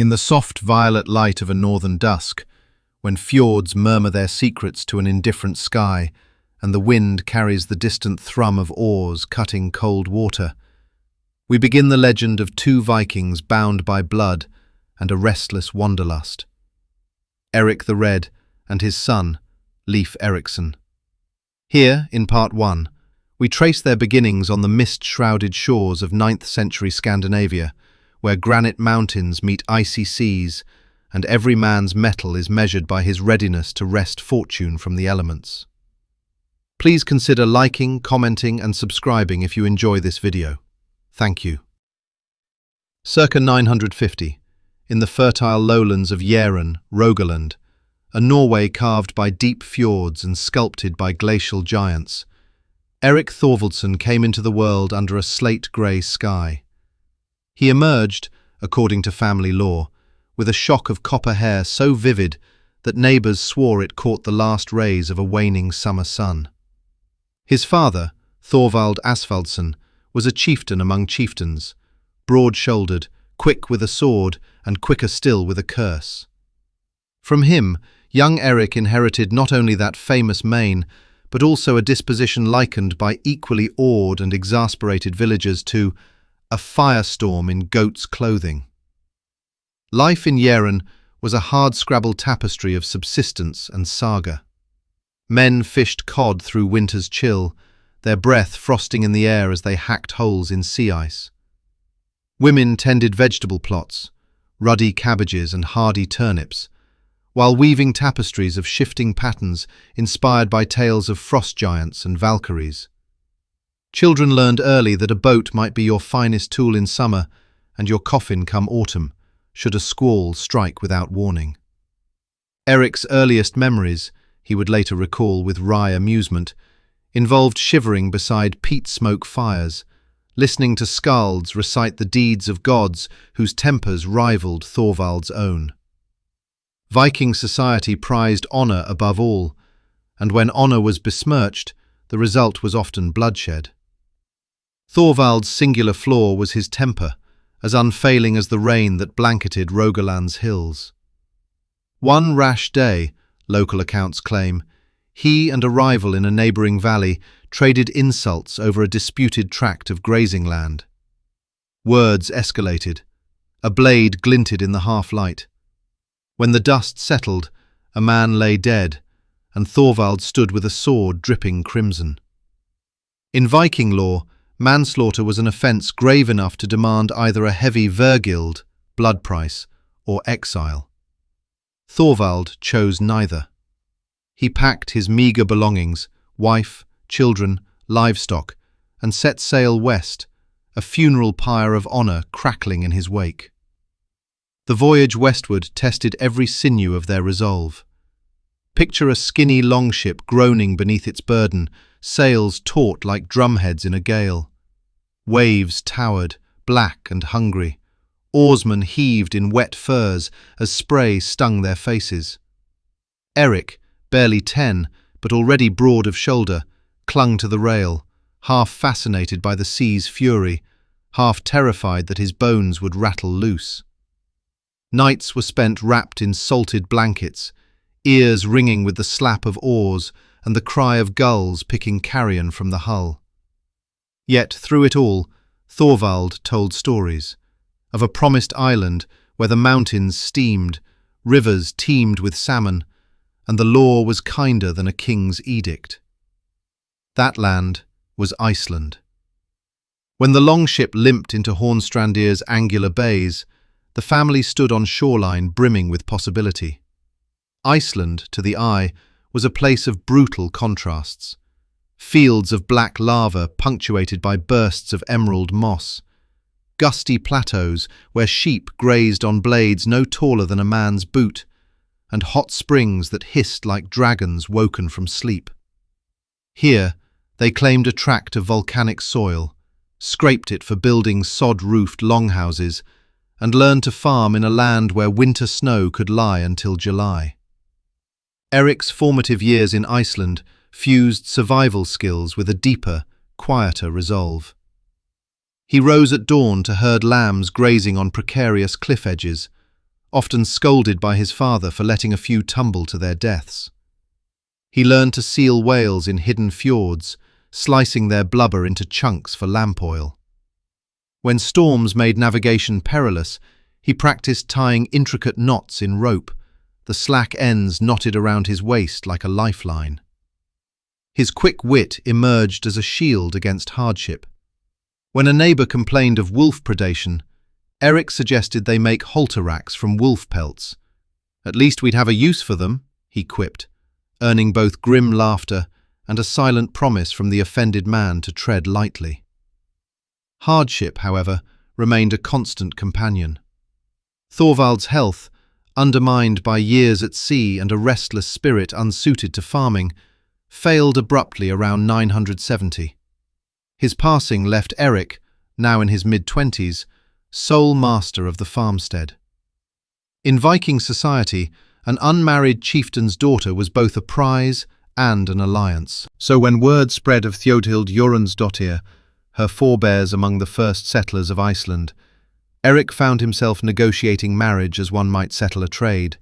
In the soft violet light of a northern dusk, when fjords murmur their secrets to an indifferent sky, and the wind carries the distant thrum of oars cutting cold water, we begin the legend of two Vikings bound by blood and a restless wanderlust. Erik the Red and his son, Leif Erikson. Here, in Part 1, we trace their beginnings on the mist-shrouded shores of 9th century Scandinavia, where granite mountains meet icy seas, and every man's mettle is measured by his readiness to wrest fortune from the elements. Please consider liking, commenting and subscribing if you enjoy this video. Thank you. Circa 950, in the fertile lowlands of Jæren, Rogaland, a Norway carved by deep fjords and sculpted by glacial giants, Erik Thorvaldsson came into the world under a slate-grey sky. He emerged, according to family lore, with a shock of copper hair so vivid that neighbours swore it caught the last rays of a waning summer sun. His father, Thorvaldsson, was a chieftain among chieftains, broad-shouldered, quick with a sword, and quicker still with a curse. From him, young Erik inherited not only that famous mane, but also a disposition likened by equally awed and exasperated villagers to a firestorm in goat's clothing. Life in Jæren was a hard-scrabble tapestry of subsistence and saga. Men fished cod through winter's chill, their breath frosting in the air as they hacked holes in sea ice. Women tended vegetable plots, ruddy cabbages and hardy turnips, while weaving tapestries of shifting patterns inspired by tales of frost giants and Valkyries. Children learned early that a boat might be your finest tool in summer and your coffin come autumn, should a squall strike without warning. Erik's earliest memories, he would later recall with wry amusement, involved shivering beside peat-smoke fires, listening to skalds recite the deeds of gods whose tempers rivaled Thorvald's own. Viking society prized honour above all, and when honour was besmirched, the result was often bloodshed. Thorvald's singular flaw was his temper, as unfailing as the rain that blanketed Rogaland's hills. One rash day, local accounts claim, he and a rival in a neighbouring valley traded insults over a disputed tract of grazing land. Words escalated. A blade glinted in the half-light. When the dust settled, a man lay dead, and Thorvald stood with a sword dripping crimson. In Viking law, manslaughter was an offence grave enough to demand either a heavy vergild, blood price, or exile. Thorvald chose neither. He packed his meagre belongings, wife, children, livestock, and set sail west, a funeral pyre of honour crackling in his wake. The voyage westward tested every sinew of their resolve. Picture a skinny longship groaning beneath its burden, sails taut like drumheads in a gale. Waves towered, black and hungry. Oarsmen heaved in wet furs as spray stung their faces. Erik, barely 10, but already broad of shoulder, clung to the rail, half fascinated by the sea's fury, half terrified that his bones would rattle loose. Nights were spent wrapped in salted blankets, ears ringing with the slap of oars and the cry of gulls picking carrion from the hull. Yet through it all, Thorvald told stories of a promised island where the mountains steamed, rivers teemed with salmon, and the law was kinder than a king's edict. That land was Iceland. When the longship limped into Hornstrandir's angular bays, the family stood on shoreline brimming with possibility. Iceland, to the eye, was a place of brutal contrasts. Fields of black lava punctuated by bursts of emerald moss, gusty plateaus where sheep grazed on blades no taller than a man's boot, and hot springs that hissed like dragons woken from sleep. Here, they claimed a tract of volcanic soil, scraped it for building sod-roofed longhouses, and learned to farm in a land where winter snow could lie until July. Erik's formative years in Iceland fused survival skills with a deeper, quieter resolve. He rose at dawn to herd lambs grazing on precarious cliff edges, often scolded by his father for letting a few tumble to their deaths. He learned to seal whales in hidden fjords, slicing their blubber into chunks for lamp oil. When storms made navigation perilous, he practiced tying intricate knots in rope, the slack ends knotted around his waist like a lifeline. His quick wit emerged as a shield against hardship. When a neighbour complained of wolf predation, Erik suggested they make halter racks from wolf pelts. "At least we'd have a use for them," he quipped, earning both grim laughter and a silent promise from the offended man to tread lightly. Hardship, however, remained a constant companion. Thorvald's health, undermined by years at sea and a restless spirit unsuited to farming, failed abruptly around 970. His passing left Erik, now in his mid-20s, sole master of the farmstead. In Viking society, an unmarried chieftain's daughter was both a prize and an alliance. So when word spread of Thjodhild Jorunnsdottir, her forebears among the first settlers of Iceland, Erik found himself negotiating marriage as one might settle a trade,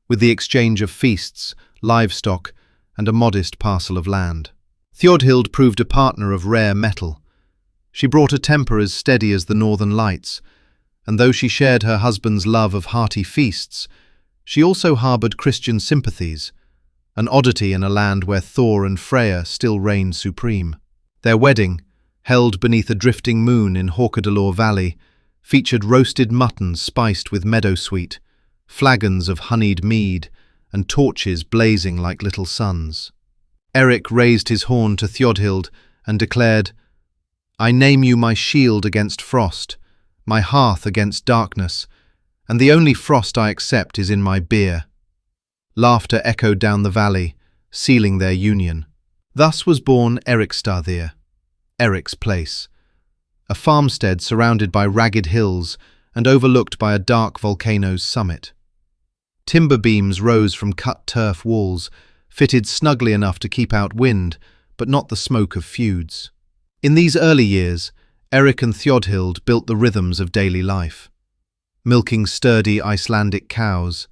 with the exchange of feasts, livestock, and a modest parcel of land. Thjodhild proved a partner of rare metal. She brought a temper as steady as the northern lights, and though she shared her husband's love of hearty feasts, she also harboured Christian sympathies, an oddity in a land where Thor and Freya still reigned supreme. Their wedding, held beneath a drifting moon in Hawkadalor Valley, featured roasted mutton spiced with meadowsweet, flagons of honeyed mead, and torches blazing like little suns. Erik raised his horn to Thjodhild and declared, "I name you my shield against frost, my hearth against darkness, and the only frost I accept is in my beer." Laughter echoed down the valley, sealing their union. Thus was born Erikstaðir, Erik's place, a farmstead surrounded by ragged hills and overlooked by a dark volcano's summit. Timber beams rose from cut turf walls, fitted snugly enough to keep out wind, but not the smoke of feuds. In these early years, Erik and Thjodhild built the rhythms of daily life, milking sturdy Icelandic cows,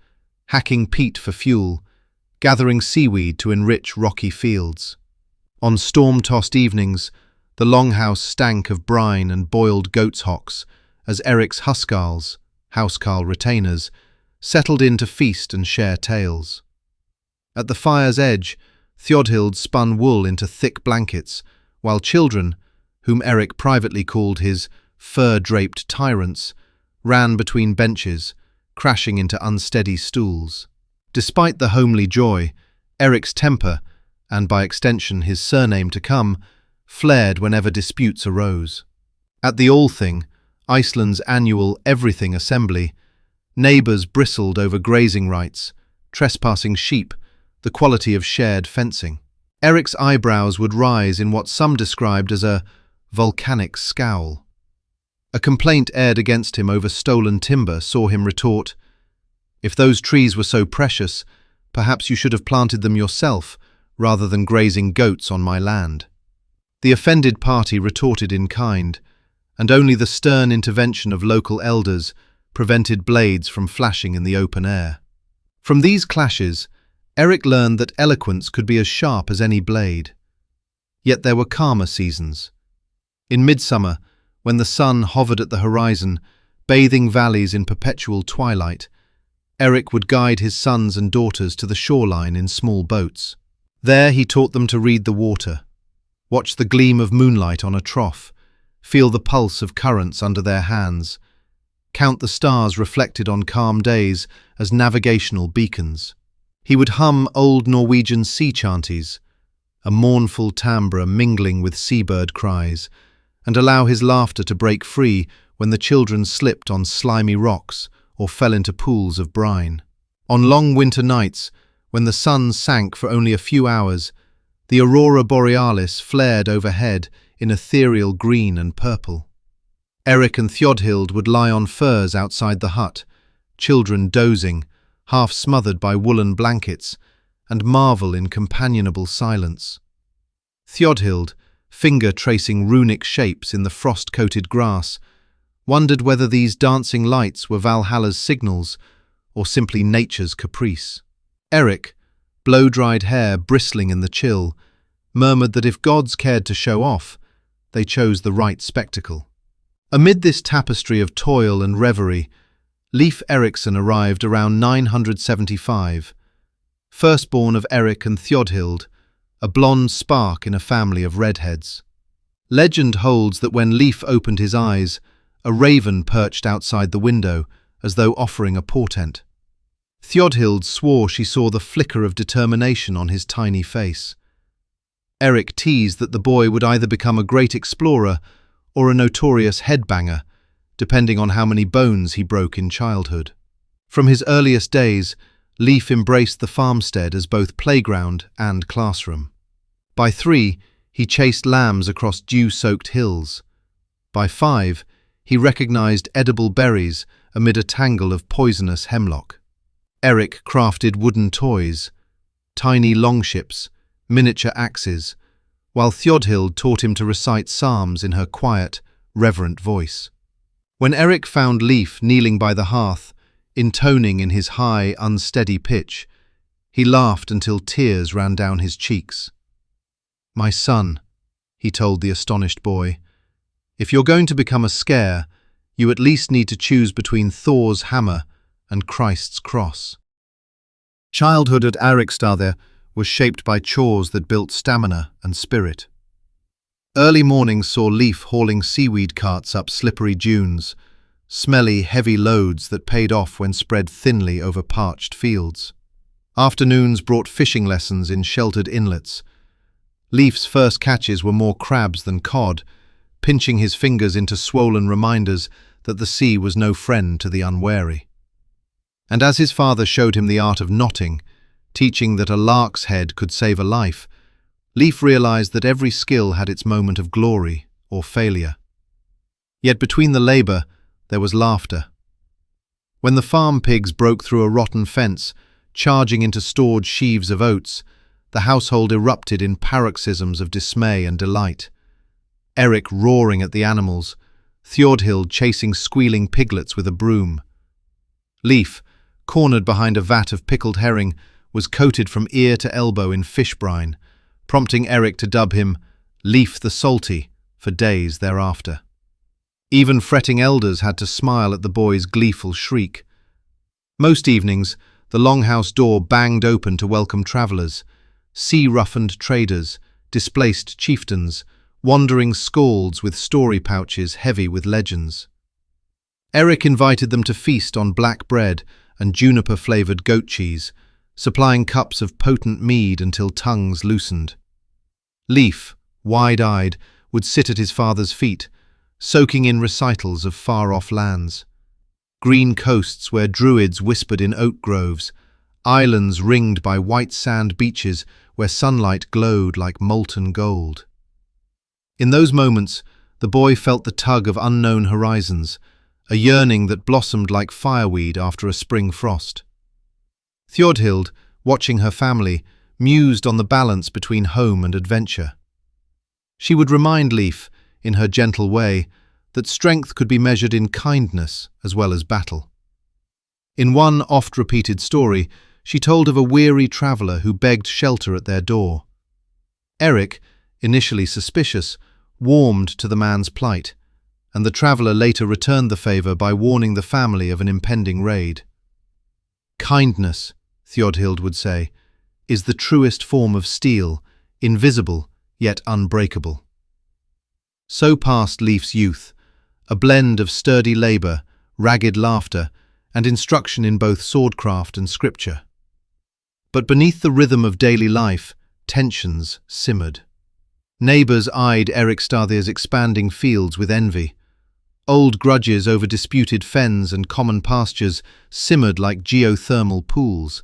hacking peat for fuel, gathering seaweed to enrich rocky fields. On storm-tossed evenings, the longhouse stank of brine and boiled goat's hocks as Erik's huskarls, housecarl retainers, settled in to feast and share tales. At the fire's edge, Thjodhild spun wool into thick blankets, while children, whom Erik privately called his fur-draped tyrants, ran between benches, crashing into unsteady stools. Despite the homely joy, Erik's temper, and by extension his surname to come, flared whenever disputes arose. At the Althing, Iceland's annual everything assembly, neighbours bristled over grazing rights, trespassing sheep, the quality of shared fencing. Erik's eyebrows would rise in what some described as a volcanic scowl. A complaint aired against him over stolen timber saw him retort, "If those trees were so precious, perhaps you should have planted them yourself, rather than grazing goats on my land." The offended party retorted in kind, and only the stern intervention of local elders prevented blades from flashing in the open air. From these clashes, Erik learned that eloquence could be as sharp as any blade. Yet there were calmer seasons. In midsummer, when the sun hovered at the horizon, bathing valleys in perpetual twilight, Erik would guide his sons and daughters to the shoreline in small boats. There he taught them to read the water, watch the gleam of moonlight on a trough, feel the pulse of currents under their hands, count the stars reflected on calm days as navigational beacons. He would hum old Norwegian sea chanties, a mournful timbre mingling with seabird cries, and allow his laughter to break free when the children slipped on slimy rocks or fell into pools of brine. On long winter nights, when the sun sank for only a few hours, the aurora borealis flared overhead in ethereal green and purple. Erik and Thjodhild would lie on furs outside the hut, children dozing, half smothered by woolen blankets, and marvel in companionable silence. Thjodhild, finger tracing runic shapes in the frost-coated grass, wondered whether these dancing lights were Valhalla's signals or simply nature's caprice. Erik, blow-dried hair bristling in the chill, murmured that if gods cared to show off, they chose the right spectacle. Amid this tapestry of toil and reverie, Leif Erikson arrived around 975, firstborn of Erik and Thjodhild, a blonde spark in a family of redheads. Legend holds that when Leif opened his eyes, a raven perched outside the window, as though offering a portent. Thjodhild swore she saw the flicker of determination on his tiny face. Erik teased that the boy would either become a great explorer or a notorious headbanger, depending on how many bones he broke in childhood. From his earliest days, Leif embraced the farmstead as both playground and classroom. By 3, he chased lambs across dew-soaked hills. By 5, he recognized edible berries amid a tangle of poisonous hemlock. Erik crafted wooden toys, tiny longships, miniature axes, while Thjodhild taught him to recite psalms in her quiet, reverent voice. When Erik found Leif kneeling by the hearth, intoning in his high, unsteady pitch, he laughed until tears ran down his cheeks. "My son," he told the astonished boy, "if you're going to become a scare, you at least need to choose between Thor's hammer and Christ's cross." Childhood at Erikstaðir was shaped by chores that built stamina and spirit. Early mornings saw Leif hauling seaweed carts up slippery dunes, smelly, heavy loads that paid off when spread thinly over parched fields. Afternoons brought fishing lessons in sheltered inlets. Leif's first catches were more crabs than cod, pinching his fingers into swollen reminders that the sea was no friend to the unwary. And as his father showed him the art of knotting, teaching that a lark's head could save a life, Leif realized that every skill had its moment of glory or failure. Yet between the labor, there was laughter. When the farm pigs broke through a rotten fence, charging into stored sheaves of oats, the household erupted in paroxysms of dismay and delight. Erik roaring at the animals, Thjodhild chasing squealing piglets with a broom. Leif, cornered behind a vat of pickled herring, was coated from ear to elbow in fish brine, prompting Erik to dub him Leif the Salty for days thereafter. Even fretting elders had to smile at the boy's gleeful shriek. Most evenings, the longhouse door banged open to welcome travellers, sea-roughened traders, displaced chieftains, wandering skalds with story pouches heavy with legends. Erik invited them to feast on black bread and juniper-flavoured goat cheese, supplying cups of potent mead until tongues loosened. Leif, wide-eyed, would sit at his father's feet, soaking in recitals of far-off lands. Green coasts where druids whispered in oak groves, islands ringed by white sand beaches where sunlight glowed like molten gold. In those moments, the boy felt the tug of unknown horizons, a yearning that blossomed like fireweed after a spring frost. Thjodhild, watching her family, mused on the balance between home and adventure. She would remind Leif, in her gentle way, that strength could be measured in kindness as well as battle. In one oft-repeated story, she told of a weary traveller who begged shelter at their door. Erik, initially suspicious, warmed to the man's plight, and the traveller later returned the favour by warning the family of an impending raid. "Kindness," Thjodhild would say, "is the truest form of steel, invisible yet unbreakable." So passed Leif's youth, a blend of sturdy labour, ragged laughter, and instruction in both swordcraft and scripture. But beneath the rhythm of daily life, tensions simmered. Neighbours eyed Erikstaðir's expanding fields with envy. Old grudges over disputed fens and common pastures simmered like geothermal pools,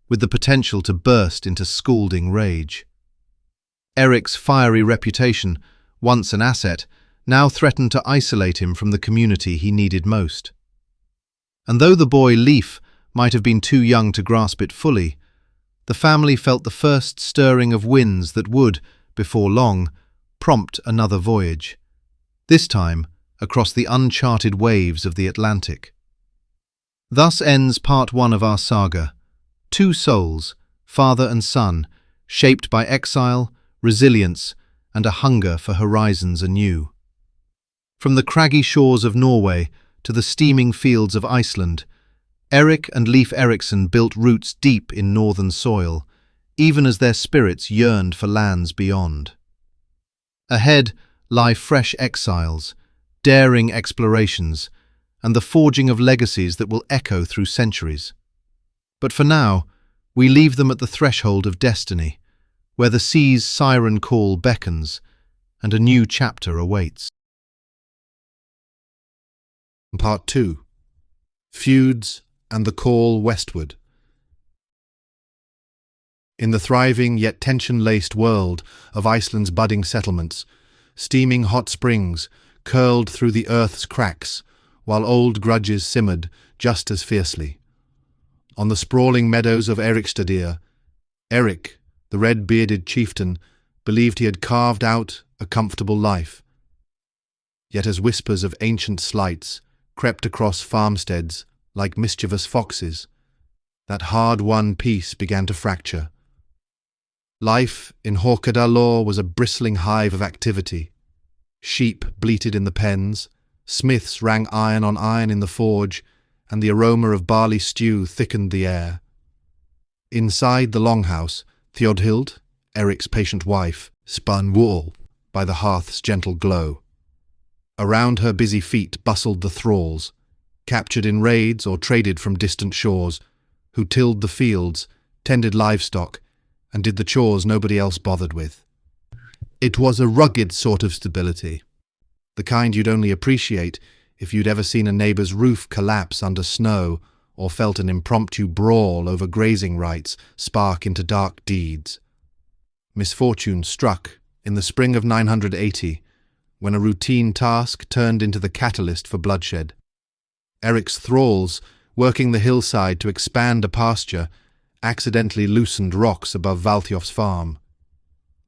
with the potential to burst into scalding rage. Erik's fiery reputation, once an asset, now threatened to isolate him from the community he needed most. And though the boy Leif might have been too young to grasp it fully, the family felt the first stirring of winds that would, before long, prompt another voyage, this time across the uncharted waves of the Atlantic. Thus ends part 1 of our saga. Two souls, father and son, shaped by exile, resilience, and a hunger for horizons anew. From the craggy shores of Norway to the steaming fields of Iceland, Erik and Leif Erikson built roots deep in northern soil, even as their spirits yearned for lands beyond. Ahead lie fresh exiles, daring explorations, and the forging of legacies that will echo through centuries. But for now, we leave them at the threshold of destiny, where the sea's siren call beckons, and a new chapter awaits. Part 2. Feuds and the Call Westward. In the thriving yet tension-laced world of Iceland's budding settlements, steaming hot springs curled through the earth's cracks, while old grudges simmered just as fiercely. On the sprawling meadows of Erikstadir, Erik, the red-bearded chieftain, believed he had carved out a comfortable life. Yet as whispers of ancient slights crept across farmsteads like mischievous foxes, that hard-won peace began to fracture. Life in Rogaland was a bristling hive of activity. Sheep bleated in the pens, smiths rang iron on iron in the forge, and the aroma of barley stew thickened the air. Inside the longhouse, Thjodhild, Erik's patient wife, spun wool by the hearth's gentle glow. Around her busy feet bustled the thralls, captured in raids or traded from distant shores, who tilled the fields, tended livestock, and did the chores nobody else bothered with. It was a rugged sort of stability, the kind you'd only appreciate if you'd ever seen a neighbour's roof collapse under snow or felt an impromptu brawl over grazing rights spark into dark deeds. Misfortune struck in the spring of 980, when a routine task turned into the catalyst for bloodshed. Erik's thralls, working the hillside to expand a pasture, accidentally loosened rocks above Valthiof's farm.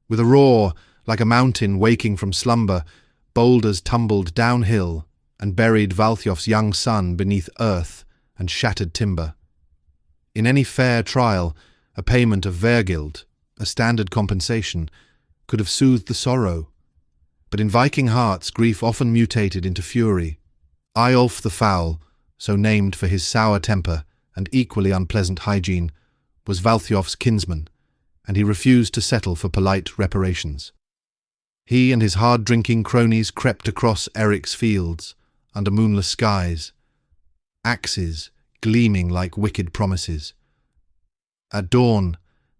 With a roar, like a mountain waking from slumber, boulders tumbled downhill and buried Valthiof's young son beneath earth and shattered timber. In any fair trial, a payment of vergild, a standard compensation, could have soothed the sorrow. But in Viking hearts, grief often mutated into fury. Eyjolf the Foul, so named for his sour temper and equally unpleasant hygiene, was Valthiof's kinsman, and he refused to settle for polite reparations. He and his hard-drinking cronies crept across Erik's fields, under moonless skies, axes gleaming like wicked promises. At dawn,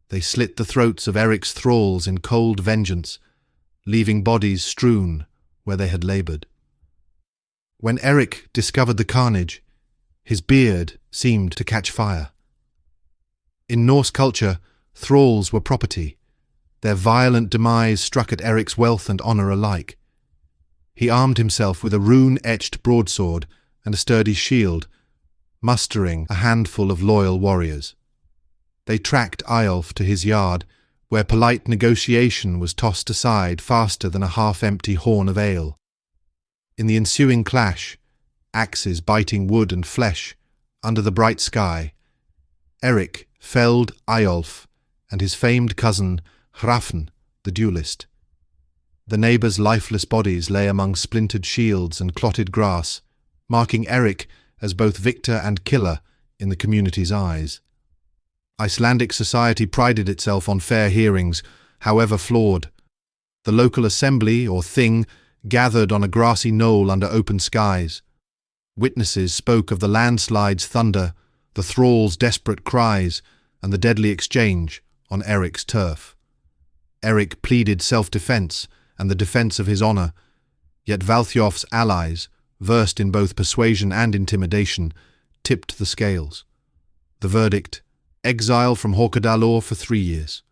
they slit the throats of Erik's thralls in cold vengeance, leaving bodies strewn where they had laboured. When Erik discovered the carnage, his beard seemed to catch fire. In Norse culture, thralls were property. Their violent demise struck at Erik's wealth and honour alike. He armed himself with a rune-etched broadsword and a sturdy shield, mustering a handful of loyal warriors. They tracked Eyjolf to his yard, where polite negotiation was tossed aside faster than a half-empty horn of ale. In the ensuing clash, axes biting wood and flesh, under the bright sky, Erik felled Eyjolf and his famed cousin Hrafn, the duellist. The neighbours' lifeless bodies lay among splintered shields and clotted grass, marking Erik as both victor and killer in the community's eyes. Icelandic society prided itself on fair hearings, however flawed. The local assembly, or thing, gathered on a grassy knoll under open skies. Witnesses spoke of the landslide's thunder, the thralls' desperate cries, and the deadly exchange on Erik's turf. Erik pleaded self-defence and the defence of his honour, yet Valthiof's allies, versed in both persuasion and intimidation, tipped the scales. The verdict: exile from Rogaland for 3 years.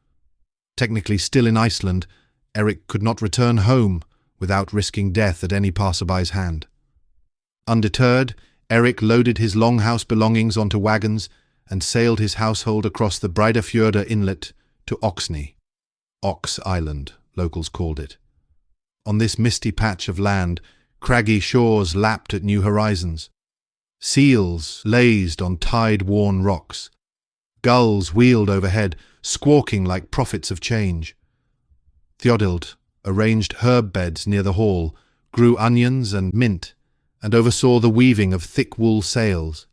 Technically still in Iceland, Erik could not return home without risking death at any passerby's hand. Undeterred, Erik loaded his longhouse belongings onto wagons and sailed his household across the Breiðafjörður inlet to Oxney. Ox Island, locals called it. On this misty patch of land, craggy shores lapped at new horizons. Seals lazed on tide-worn rocks. Gulls wheeled overhead, squawking like prophets of change. Theodold arranged herb beds near the hall, grew onions and mint, and oversaw the weaving of thick wool sails.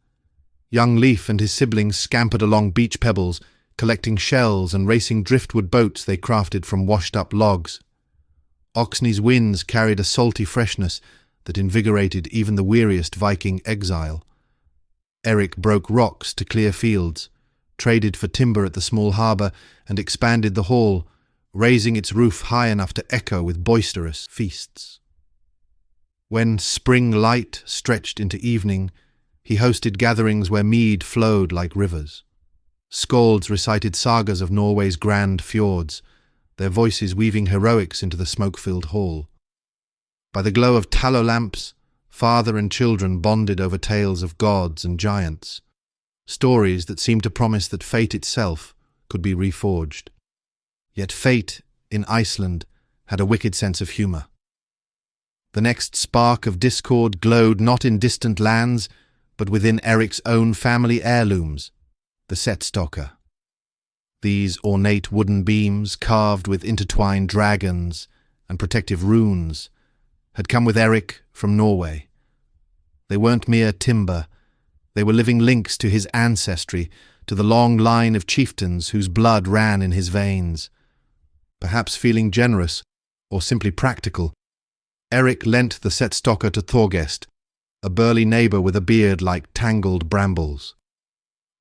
Young Leif and his siblings scampered along beach pebbles, collecting shells and racing driftwood boats they crafted from washed-up logs. Oxney's winds carried a salty freshness that invigorated even the weariest Viking exile. Erik broke rocks to clear fields, traded for timber at the small harbour, and expanded the hall, raising its roof high enough to echo with boisterous feasts. When spring light stretched into evening, he hosted gatherings where mead flowed like rivers. Skalds recited sagas of Norway's grand fjords, their voices weaving heroics into the smoke-filled hall. By the glow of tallow lamps, father and children bonded over tales of gods and giants, stories that seemed to promise that fate itself could be reforged. Yet fate, in Iceland, had a wicked sense of humour. The next spark of discord glowed not in distant lands, but within Erik's own family heirlooms, the setstokker. These ornate wooden beams, carved with intertwined dragons and protective runes, had come with Erik from Norway. They weren't mere timber. They were living links to his ancestry, to the long line of chieftains whose blood ran in his veins. Perhaps feeling generous, or simply practical, Erik lent the setstokker to Thorgest, a burly neighbour with a beard like tangled brambles.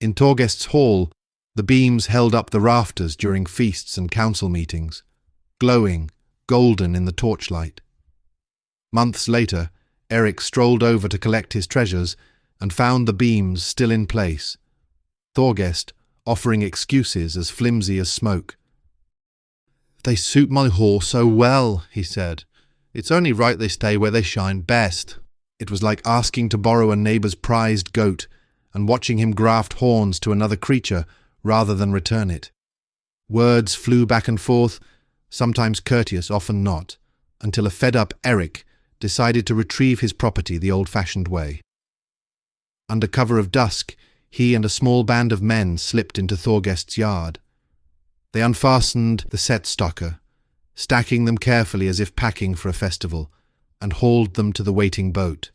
In Thorgest's hall, the beams held up the rafters during feasts and council meetings, glowing, golden in the torchlight. Months later, Erik strolled over to collect his treasures and found the beams still in place, Thorgest offering excuses as flimsy as smoke. "They suit my hall so well," he said. "It's only right they stay where they shine best." It was like asking to borrow a neighbour's prized goat and watching him graft horns to another creature rather than return it. Words flew back and forth, sometimes courteous, often not, until a fed-up Erik decided to retrieve his property the old-fashioned way. Under cover of dusk, he and a small band of men slipped into Thorgest's yard. They unfastened the setstokker, stacking them carefully as if packing for a festival, and hauled them to the waiting boat.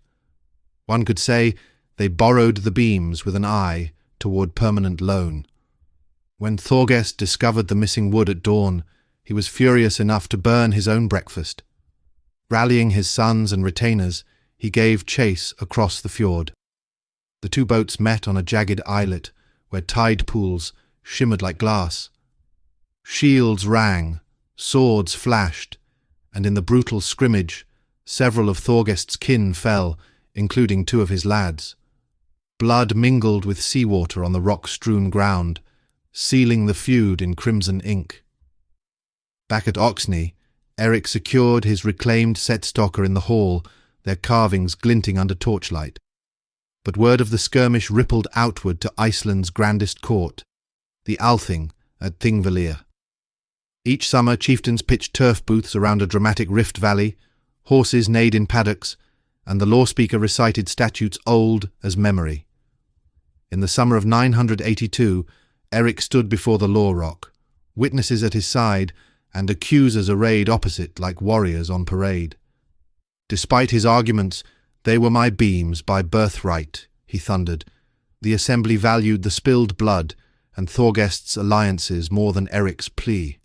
One could say they borrowed the beams with an eye toward permanent loan. When Thorgest discovered the missing wood at dawn, he was furious enough to burn his own breakfast. Rallying his sons and retainers, he gave chase across the fjord. The two boats met on a jagged islet where tide pools shimmered like glass. Shields rang, swords flashed, and in the brutal scrimmage, several of Thorgest's kin fell, including two of his lads. Blood mingled with seawater on the rock-strewn ground, sealing the feud in crimson ink. Back at Oxney, Erik secured his reclaimed setstokker in the hall, their carvings glinting under torchlight. But word of the skirmish rippled outward to Iceland's grandest court, the Althing at Thingvellir. Each summer, chieftains pitched turf booths around a dramatic rift valley, horses neighed in paddocks, and the law speaker recited statutes old as memory. In the summer of 982, Erik stood before the law rock, witnesses at his side, and accusers arrayed opposite like warriors on parade. Despite his arguments, "They were my beams by birthright," he thundered. The assembly valued the spilled blood and Thorgest's alliances more than Erik's plea.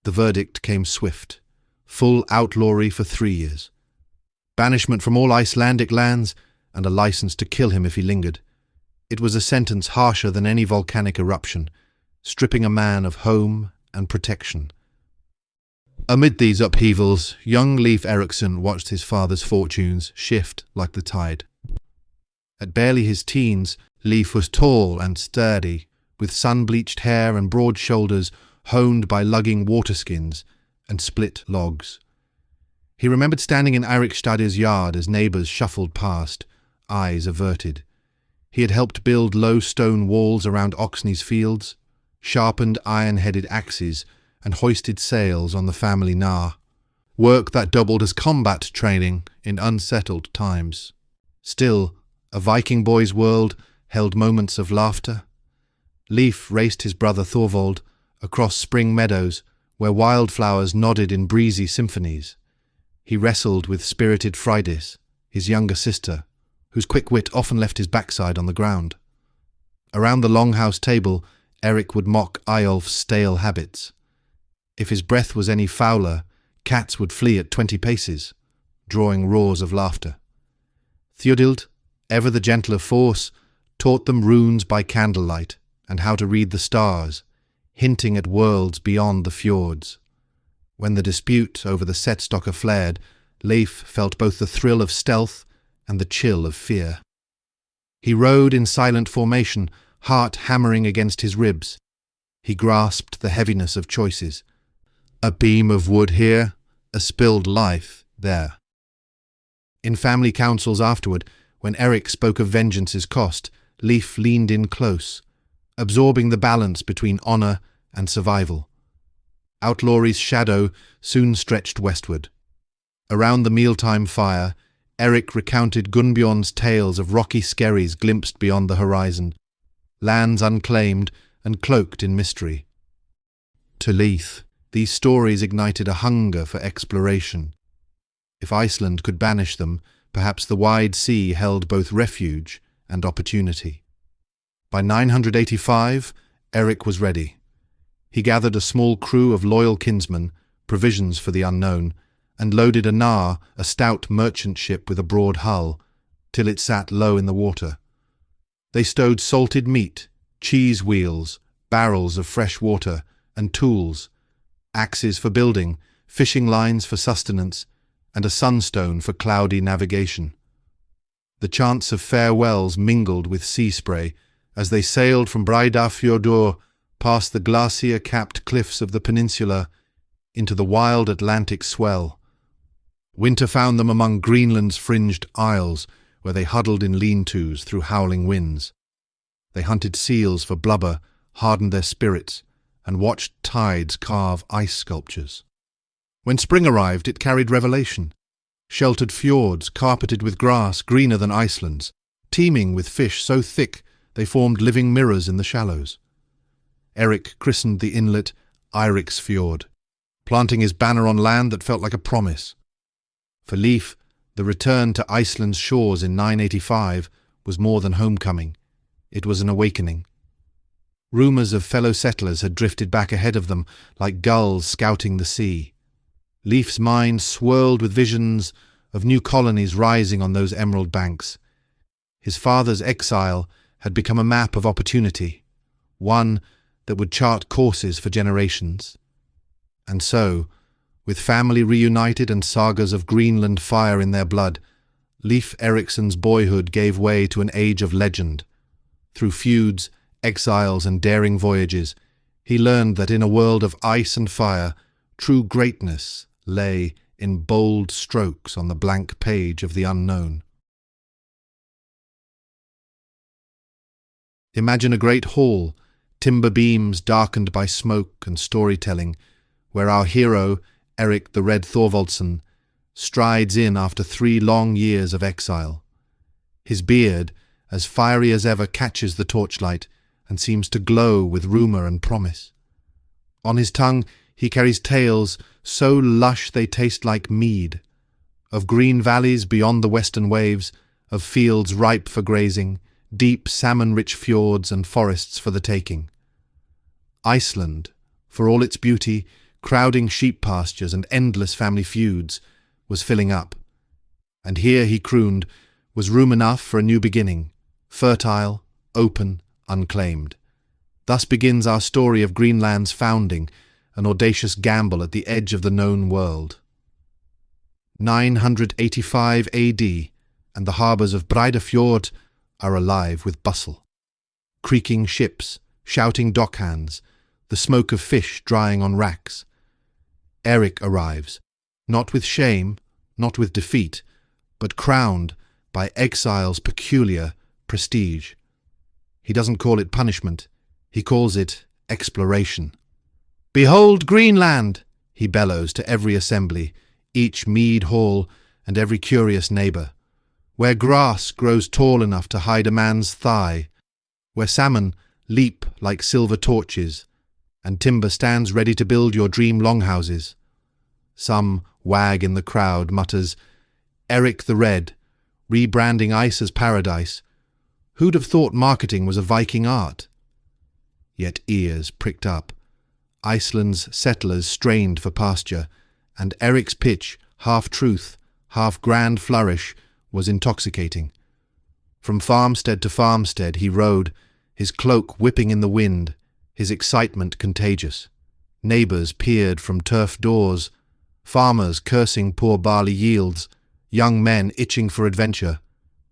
The verdict came swift: full outlawry for 3 years, banishment from all Icelandic lands, and a license to kill him if he lingered. It was a sentence harsher than any volcanic eruption, stripping a man of home and protection. Amid these upheavals, young Leif Erikson watched his father's fortunes shift like the tide. At barely his teens, Leif was tall and sturdy, with sun-bleached hair and broad shoulders honed by lugging waterskins and split logs. He remembered standing in Erikstad's yard as neighbours shuffled past, eyes averted. He had helped build low stone walls around Oxney's fields, sharpened iron-headed axes, and hoisted sails on the family Nar, work that doubled as combat training in unsettled times. Still, A Viking boy's world held moments of laughter. Leif raced his brother Thorvald across spring meadows where wildflowers nodded in breezy symphonies. He wrestled with spirited Freydis, his younger sister, whose quick wit often left his backside on the ground. Around the longhouse table, Erik would mock Eyjolf's stale habits. If his breath was any fouler, cats would flee at 20 paces, drawing roars of laughter. Theudild, ever the gentler force, taught them runes by candlelight and how to read the stars, hinting at worlds beyond the fjords. When the dispute over the setstocker flared, Leif felt both the thrill of stealth and the chill of fear. He rode in silent formation, heart hammering against his ribs. He grasped the heaviness of choices. A beam of wood here, a spilled life there. In family councils afterward, when Erik spoke of vengeance's cost, Leif leaned in close, absorbing the balance between honour and survival. Outlawry's shadow soon stretched westward. Around the mealtime fire, Erik recounted Gunnbjorn's tales of rocky skerries glimpsed beyond the horizon, lands unclaimed and cloaked in mystery. To Leif, these stories ignited a hunger for exploration. If Iceland could banish them, perhaps the wide sea held both refuge and opportunity. By 985, Erik was ready. He gathered a small crew of loyal kinsmen, provisions for the unknown, and loaded a nar, a stout merchant ship with a broad hull, till it sat low in the water. They stowed salted meat, cheese wheels, barrels of fresh water, and tools, axes for building, fishing lines for sustenance, and a sunstone for cloudy navigation. The chants of farewells mingled with sea spray as they sailed from Breidafjordur past the glacier-capped cliffs of the peninsula into the wild Atlantic swell. Winter found them among Greenland's fringed isles, where they huddled in lean-tos through howling winds. They hunted seals for blubber, hardened their spirits, and watched tides carve ice sculptures. When spring arrived, it carried revelation. Sheltered fjords, carpeted with grass greener than Iceland's, teeming with fish so thick they formed living mirrors in the shallows. Erik christened the inlet Eiriksfjord, planting his banner on land that felt like a promise. For Leif, the return to Iceland's shores in 985 was more than homecoming. It was an awakening. Rumours of fellow settlers had drifted back ahead of them like gulls scouting the sea. Leif's mind swirled with visions of new colonies rising on those emerald banks. His father's exile had become a map of opportunity, one that would chart courses for generations. And so, with family reunited and sagas of Greenland fire in their blood, Leif Erikson's boyhood gave way to an age of legend. Through feuds, exiles, and daring voyages, he learned that in a world of ice and fire, true greatness lay in bold strokes on the blank page of the unknown. Imagine a great hall, timber beams darkened by smoke and storytelling, where our hero, Erik the Red Thorvaldsson, strides in after 3 long years of exile. His beard, as fiery as ever, catches the torchlight and seems to glow with rumour and promise. On his tongue he carries tales so lush they taste like mead, of green valleys beyond the western waves, of fields ripe for grazing, deep salmon-rich fjords and forests for the taking. Iceland, for all its beauty, crowding sheep pastures and endless family feuds, was filling up. And here, he crooned, was room enough for a new beginning, fertile, open, unclaimed. Thus begins our story of Greenland's founding, an audacious gamble at the edge of the known world. 985 AD, and the harbours of Breidafjord are alive with bustle. Creaking ships, shouting dockhands, the smoke of fish drying on racks. Erik arrives, not with shame, not with defeat, but crowned by exile's peculiar prestige. He doesn't call it punishment, he calls it exploration. "Behold Greenland!" he bellows to every assembly, each mead hall and every curious neighbour. where grass grows tall enough to hide a man's thigh, where salmon leap like silver torches, and timber stands ready to build your dream longhouses. Some wag in the crowd mutters, "Erik the Red, rebranding ice as paradise. Who'd have thought marketing was a Viking art?" Yet ears pricked up. Iceland's settlers strained for pasture, and Erik's pitch, half truth, half grand flourish, was intoxicating. From farmstead to farmstead he rode, his cloak whipping in the wind, his excitement contagious. Neighbours peered from turf doors, farmers cursing poor barley yields, young men itching for adventure,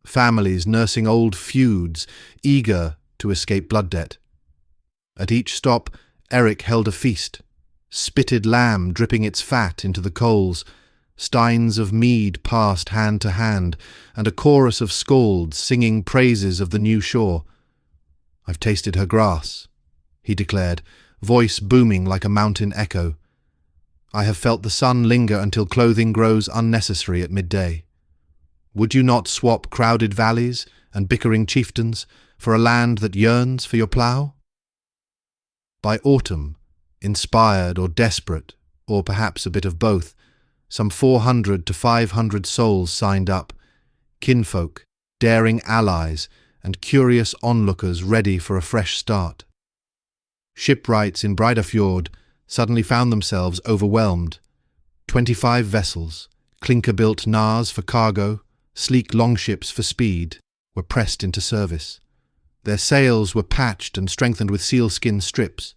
families nursing old feuds, eager to escape blood debt. At each stop, Erik held a feast, spitted lamb dripping its fat into the coals, steins of mead passed hand to hand, and a chorus of skalds singing praises of the new shore. "I've tasted her grass," he declared, voice booming like a mountain echo. "I have felt the sun linger until clothing grows unnecessary at midday. Would you not swap crowded valleys and bickering chieftains for a land that yearns for your plough?" By autumn, inspired or desperate, or perhaps a bit of both, some 400 to 500 souls signed up, kinfolk, daring allies, and curious onlookers ready for a fresh start. Shipwrights in Fjord suddenly found themselves overwhelmed. 25 vessels, clinker-built Nars for cargo, sleek longships for speed, were pressed into service. Their sails were patched and strengthened with sealskin strips.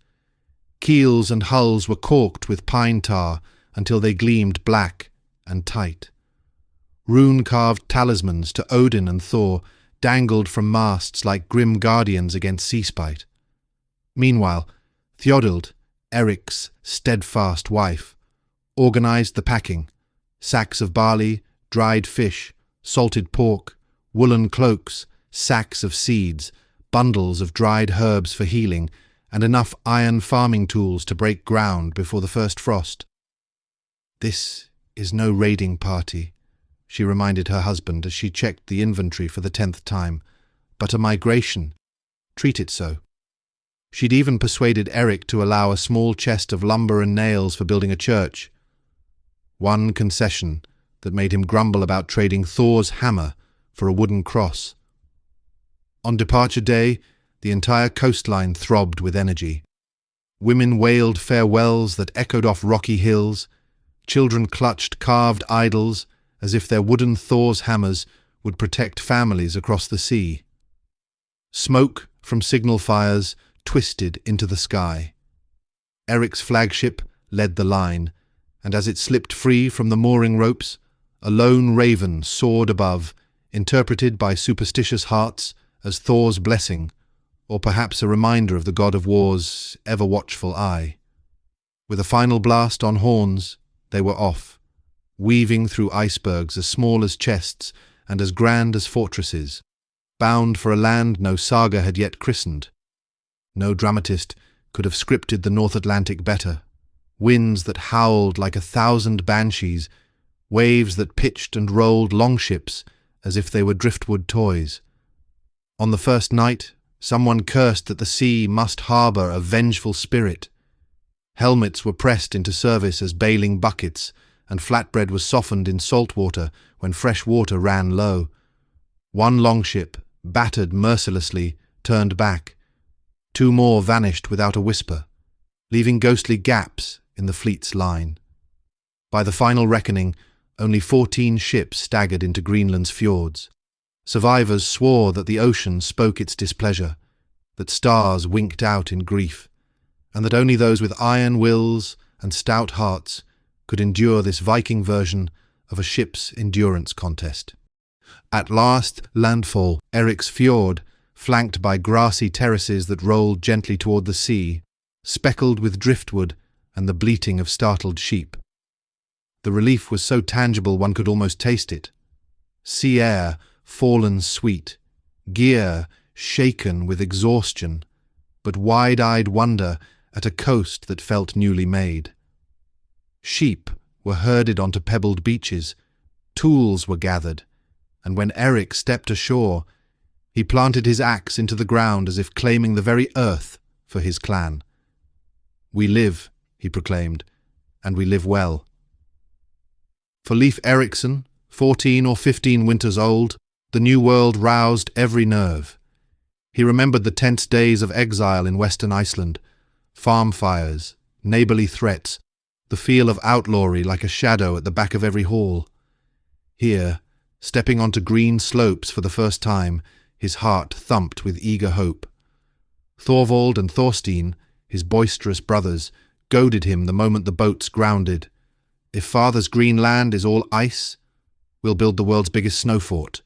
Keels and hulls were caulked with pine tar until they gleamed black and tight. Rune-carved talismans to Odin and Thor dangled from masts like grim guardians against sea spite. Meanwhile, Thjodhild, Erik's steadfast wife, organized the packing: sacks of barley, dried fish, salted pork, woolen cloaks, sacks of seeds, bundles of dried herbs for healing, and enough iron farming tools to break ground before the first frost. "This is no raiding party," she reminded her husband as she checked the inventory for the 10th time, "but a migration. Treat it so." She'd even persuaded Erik to allow a small chest of lumber and nails for building a church. One concession that made him grumble about trading Thor's hammer for a wooden cross. On departure day, the entire coastline throbbed with energy. Women wailed farewells that echoed off rocky hills. Children clutched carved idols as if their wooden Thor's hammers would protect families across the sea. Smoke from signal fires twisted into the sky. Erik's flagship led the line, and as it slipped free from the mooring ropes, a lone raven soared above, interpreted by superstitious hearts as Thor's blessing, or perhaps a reminder of the god of war's ever-watchful eye. With a final blast on horns, they were off, weaving through icebergs as small as chests and as grand as fortresses, bound for a land no saga had yet christened. No dramatist could have scripted the North Atlantic better. Winds that howled like 1,000 banshees, waves that pitched and rolled longships as if they were driftwood toys. On the first night, someone cursed that the sea must harbour a vengeful spirit. Helmets were pressed into service as bailing buckets, and flatbread was softened in salt water when fresh water ran low. One longship, battered mercilessly, turned back. 2 more vanished without a whisper, leaving ghostly gaps in the fleet's line. By the final reckoning, only 14 ships staggered into Greenland's fjords. Survivors swore that the ocean spoke its displeasure, that stars winked out in grief, and that only those with iron wills and stout hearts could endure this Viking version of a ship's endurance contest. At last, landfall, Erik's fjord, flanked by grassy terraces that rolled gently toward the sea, speckled with driftwood and the bleating of startled sheep. The relief was so tangible one could almost taste it. Sea air, fallen sweet, gear shaken with exhaustion, but wide-eyed wonder at a coast that felt newly made. Sheep were herded onto pebbled beaches, tools were gathered, and when Erik stepped ashore, he planted his axe into the ground as if claiming the very earth for his clan. "We live," he proclaimed, "and we live well." For Leif Erikson, 14 or 15 winters old, the new world roused every nerve. He remembered the tense days of exile in western Iceland, farm fires, neighbourly threats, the feel of outlawry like a shadow at the back of every hall. Here, stepping onto green slopes for the first time, his heart thumped with eager hope. Thorvald and Thorstein, his boisterous brothers, goaded him the moment the boats grounded. "If Father's green land is all ice, we'll build the world's biggest snow fort."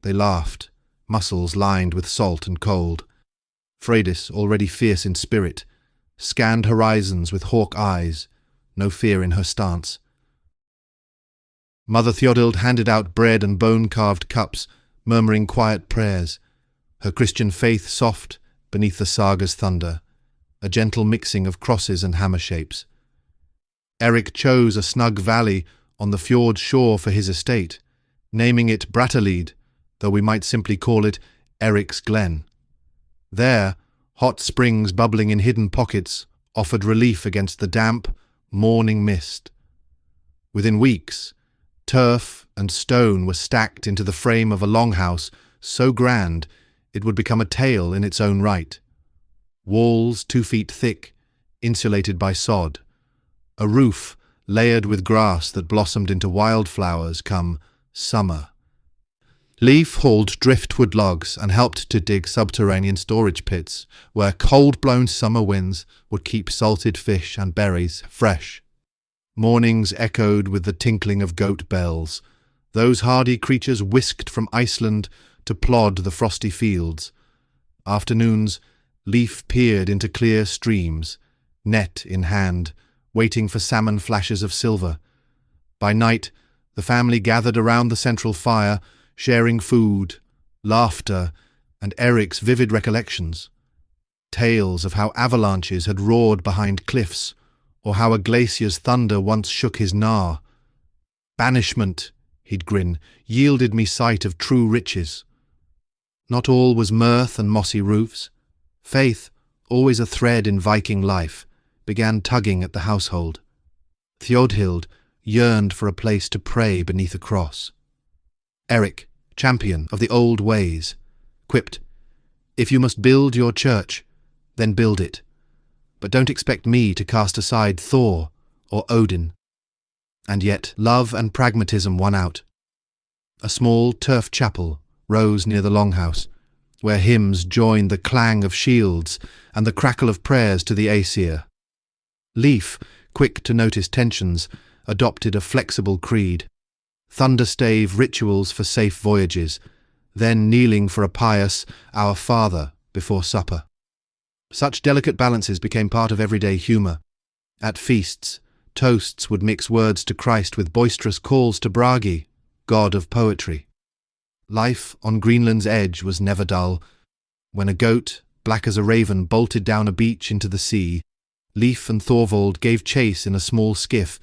They laughed, muscles lined with salt and cold. Freydis, already fierce in spirit, scanned horizons with hawk eyes, no fear in her stance. Mother Theodild handed out bread and bone-carved cups, murmuring quiet prayers, her Christian faith soft beneath the Saga's thunder, a gentle mixing of crosses and hammer shapes. Erik chose a snug valley on the fjord's shore for his estate, naming it Brattalied, though we might simply call it Erik's Glen. There, hot springs bubbling in hidden pockets offered relief against the damp, morning mist. Within weeks, turf and stone were stacked into the frame of a longhouse so grand it would become a tale in its own right. Walls 2 feet thick, insulated by sod. A roof layered with grass that blossomed into wildflowers come summer. Leif hauled driftwood logs and helped to dig subterranean storage pits where cold-blown summer winds would keep salted fish and berries fresh. Mornings echoed with the tinkling of goat bells. Those hardy creatures whisked from Iceland to plod the frosty fields. Afternoons, Leif peered into clear streams, net in hand, waiting for salmon flashes of silver. By night, the family gathered around the central fire, sharing food, laughter, and Erik's vivid recollections. Tales of how avalanches had roared behind cliffs, or how a glacier's thunder once shook his gnar. "Banishment," he'd grin, "yielded me sight of true riches." Not all was mirth and mossy roofs. Faith, always a thread in Viking life, began tugging at the household. Theodhild yearned for a place to pray beneath a cross. Erik, champion of the old ways, quipped, "If you must build your church, then build it. But don't expect me to cast aside Thor or Odin." And yet love and pragmatism won out. A small turf chapel rose near the longhouse, where hymns joined the clang of shields and the crackle of prayers to the Aesir. Leif, quick to notice tensions, adopted a flexible creed. Thunderstave rituals for safe voyages, then kneeling for a pious Our Father before supper. Such delicate balances became part of everyday humour. At feasts, toasts would mix words to Christ with boisterous calls to Bragi, god of poetry. Life on Greenland's edge was never dull. When a goat, black as a raven, bolted down a beach into the sea, Leif and Thorvald gave chase in a small skiff,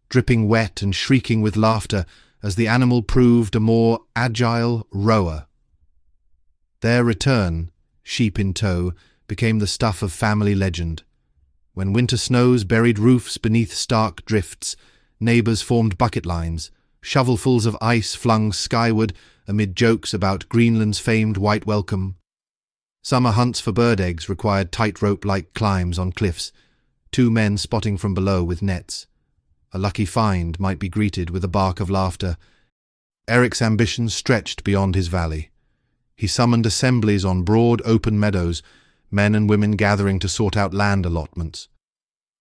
dripping wet and shrieking with laughter as the animal proved a more agile rower. Their return, sheep in tow, became the stuff of family legend. When winter snows buried roofs beneath stark drifts, neighbours formed bucket lines, shovelfuls of ice flung skyward amid jokes about Greenland's famed white welcome. Summer hunts for bird eggs required tightrope-like climbs on cliffs, 2 men spotting from below with nets. A lucky find might be greeted with a bark of laughter. Erik's ambitions stretched beyond his valley. He summoned assemblies on broad open meadows, men and women gathering to sort out land allotments.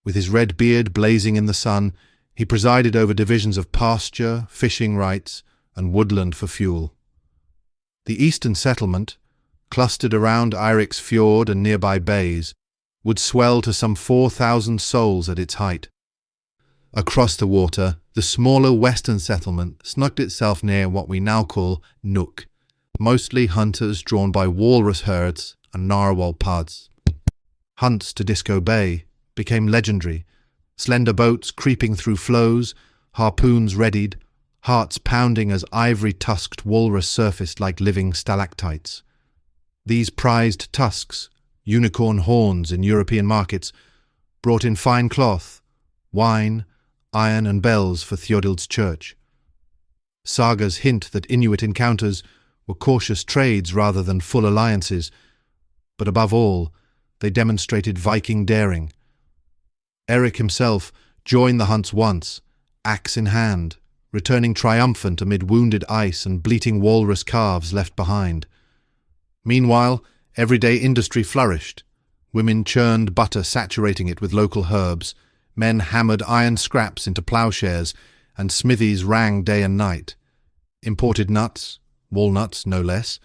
With his red beard blazing in the sun, he presided over divisions of pasture, fishing rights, and woodland for fuel. The eastern settlement, clustered around Erik's fjord and nearby bays, would swell to some 4,000 souls at its height. Across the water, the smaller western settlement snugged itself near what we now call Nook, mostly hunters drawn by walrus herds and narwhal pods. Hunts to Disco Bay became legendary, slender boats creeping through floes, harpoons readied, hearts pounding as ivory-tusked walrus surfaced like living stalactites. These prized tusks, unicorn horns in European markets, brought in fine cloth, wine, iron and bells for Theodild's church. Saga's hint that Inuit encounters were cautious trades rather than full alliances, but above all, they demonstrated Viking daring. Erik himself joined the hunts once, axe in hand, returning triumphant amid wounded ice and bleating walrus calves left behind. Meanwhile, everyday industry flourished. Women churned butter, saturating it with local herbs. Men hammered iron scraps into ploughshares, and smithies rang day and night. Imported nuts, walnuts no less,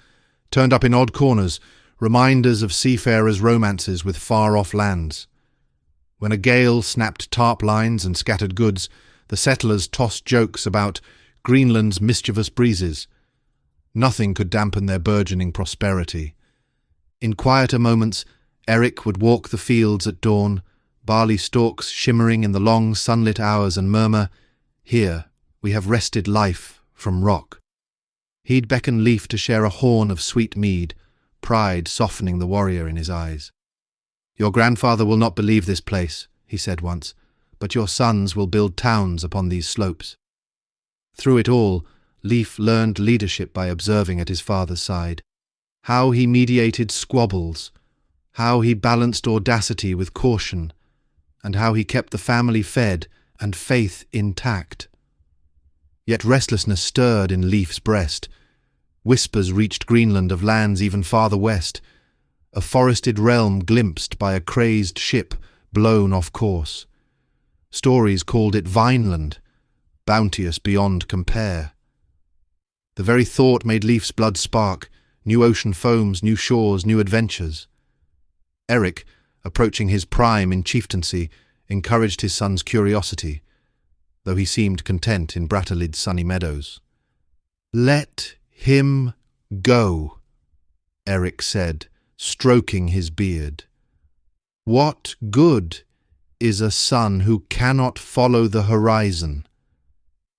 turned up in odd corners, reminders of seafarers' romances with far-off lands. When a gale snapped tarp lines and scattered goods, the settlers tossed jokes about Greenland's mischievous breezes. Nothing could dampen their burgeoning prosperity. In quieter moments, Erik would walk the fields at dawn, barley stalks shimmering in the long sunlit hours, and murmur, "Here we have wrested life from rock." He'd beckon Leif to share a horn of sweet mead, pride softening the warrior in his eyes. "Your grandfather will not believe this place," he said once, "but your sons will build towns upon these slopes." Through it all, Leif learned leadership by observing at his father's side. How he mediated squabbles, how he balanced audacity with caution, and how he kept the family fed and faith intact. Yet restlessness stirred in Leif's breast. Whispers reached Greenland of lands even farther west, a forested realm glimpsed by a crazed ship blown off course. Stories called it Vinland, bounteous beyond compare. The very thought made Leif's blood spark, new ocean foams, new shores, new adventures. Erik, approaching his prime in chieftaincy, encouraged his son's curiosity, though he seemed content in Brattelidd's sunny meadows. "Let him go," Erik said, stroking his beard. "What good is a son who cannot follow the horizon?"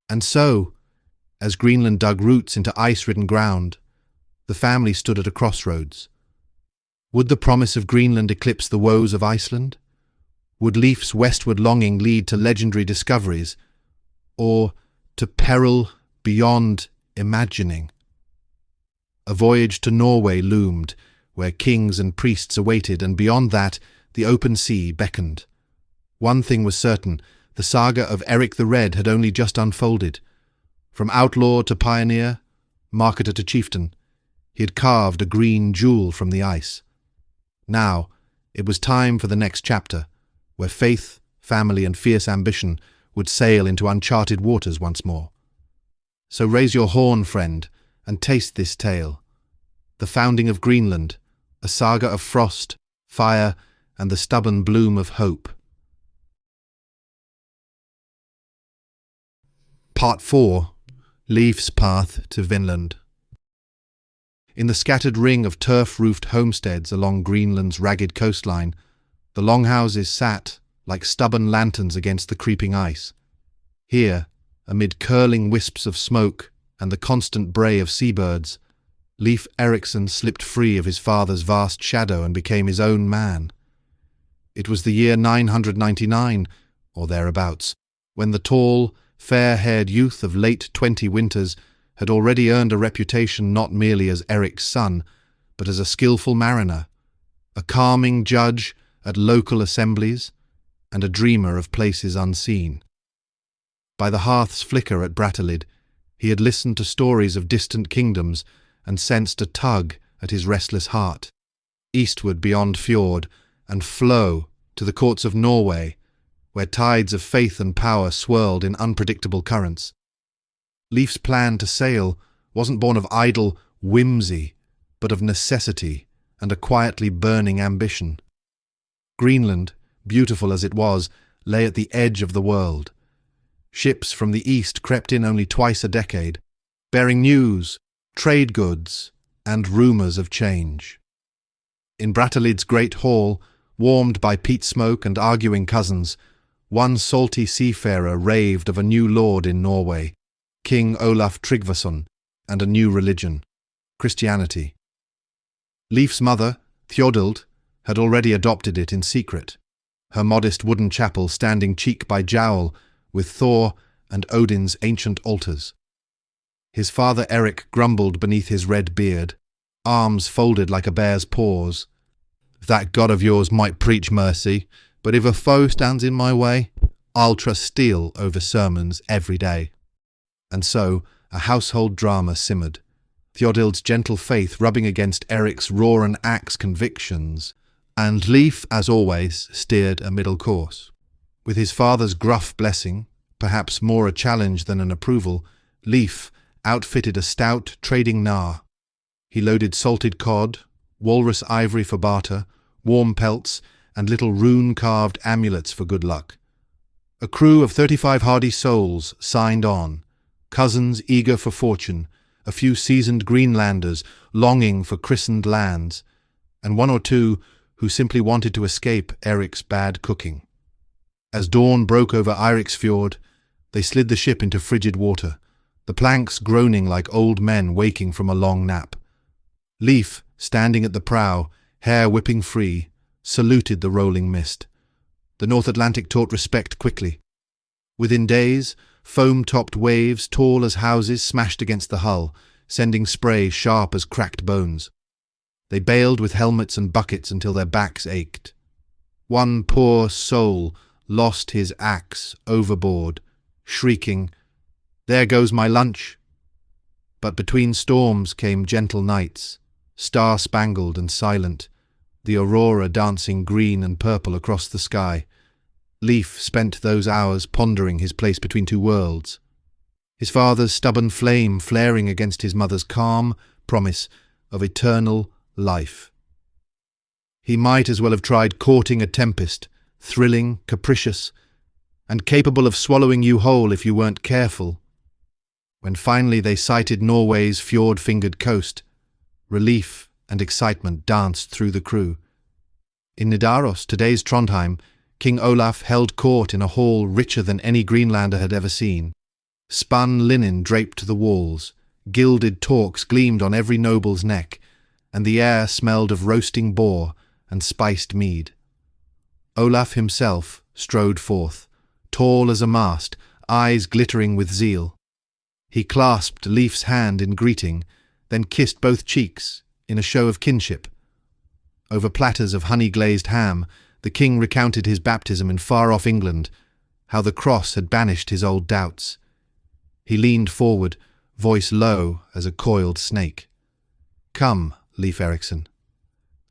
And so, as Greenland dug roots into ice-ridden ground, the family stood at a crossroads. Would the promise of Greenland eclipse the woes of Iceland? Would Leif's westward longing lead to legendary discoveries, or to peril beyond imagining? A voyage to Norway loomed, where kings and priests awaited, and beyond that, the open sea beckoned. One thing was certain, the saga of Erik the Red had only just unfolded. From outlaw to pioneer, marketer to chieftain, he had carved a green jewel from the ice. Now, it was time for the next chapter, where faith, family, and fierce ambition would sail into uncharted waters once more. So raise your horn, friend, and taste this tale. The founding of Greenland, a saga of frost, fire, and the stubborn bloom of hope. Part 4. Leif's Path to Vinland. In the scattered ring of turf-roofed homesteads along Greenland's ragged coastline, the longhouses sat like stubborn lanterns against the creeping ice. Here, amid curling wisps of smoke and the constant bray of seabirds, Leif Erikson slipped free of his father's vast shadow and became his own man. It was the year 999, or thereabouts, when the tall, fair-haired youth of late 20 winters had already earned a reputation not merely as Erik's son, but as a skillful mariner, a calming judge at local assemblies, and a dreamer of places unseen. By the hearth's flicker at Brattelidd, he had listened to stories of distant kingdoms and sensed a tug at his restless heart, eastward beyond fjord, and flow to the courts of Norway, where tides of faith and power swirled in unpredictable currents. Leif's plan to sail wasn't born of idle whimsy, but of necessity and a quietly burning ambition. Greenland, beautiful as it was, lay at the edge of the world. Ships from the east crept in only twice a decade, bearing news, trade goods, and rumours of change. In Brattelidd's great hall, warmed by peat smoke and arguing cousins, one salty seafarer raved of a new lord in Norway, King Olaf Tryggvason, and a new religion, Christianity. Leif's mother, Thjodhild, had already adopted it in secret, her modest wooden chapel standing cheek by jowl with Thor and Odin's ancient altars. His father Erik grumbled beneath his red beard, arms folded like a bear's paws. "That god of yours might preach mercy, but if a foe stands in my way, I'll trust steel over sermons every day." And so a household drama simmered, Thjodhild's gentle faith rubbing against Erik's raw and axe convictions, and Leif, as always, steered a middle course. With his father's gruff blessing, perhaps more a challenge than an approval, Leif outfitted a stout trading gnar. He loaded salted cod, walrus ivory for barter, warm pelts, and little rune-carved amulets for good luck. A crew of 35 hardy souls signed on, cousins eager for fortune, a few seasoned Greenlanders longing for christened lands, and one or two who simply wanted to escape Erik's bad cooking. As dawn broke over Eirik's fjord, they slid the ship into frigid water, the planks groaning like old men waking from a long nap. Leif, standing at the prow, hair whipping free, saluted the rolling mist. The North Atlantic taught respect quickly. Within days, foam-topped waves tall as houses smashed against the hull, sending spray sharp as cracked bones. They bailed with helmets and buckets until their backs ached. One poor soul lost his axe overboard, shrieking, "There goes my lunch!" But between storms came gentle nights, star-spangled and silent, the aurora dancing green and purple across the sky. Leif spent those hours pondering his place between two worlds, his father's stubborn flame flaring against his mother's calm promise of eternal life. He might as well have tried courting a tempest, thrilling, capricious, and capable of swallowing you whole if you weren't careful. When finally they sighted Norway's fjord-fingered coast, relief and excitement danced through the crew. In Nidaros, today's Trondheim, King Olaf held court in a hall richer than any Greenlander had ever seen. Spun linen draped the walls, gilded torques gleamed on every noble's neck, and the air smelled of roasting boar and spiced mead. Olaf himself strode forth, tall as a mast, eyes glittering with zeal. He clasped Leif's hand in greeting, then kissed both cheeks in a show of kinship. Over platters of honey-glazed ham, the king recounted his baptism in far-off England, how the cross had banished his old doubts. He leaned forward, voice low as a coiled snake. "Come, Leif Erikson.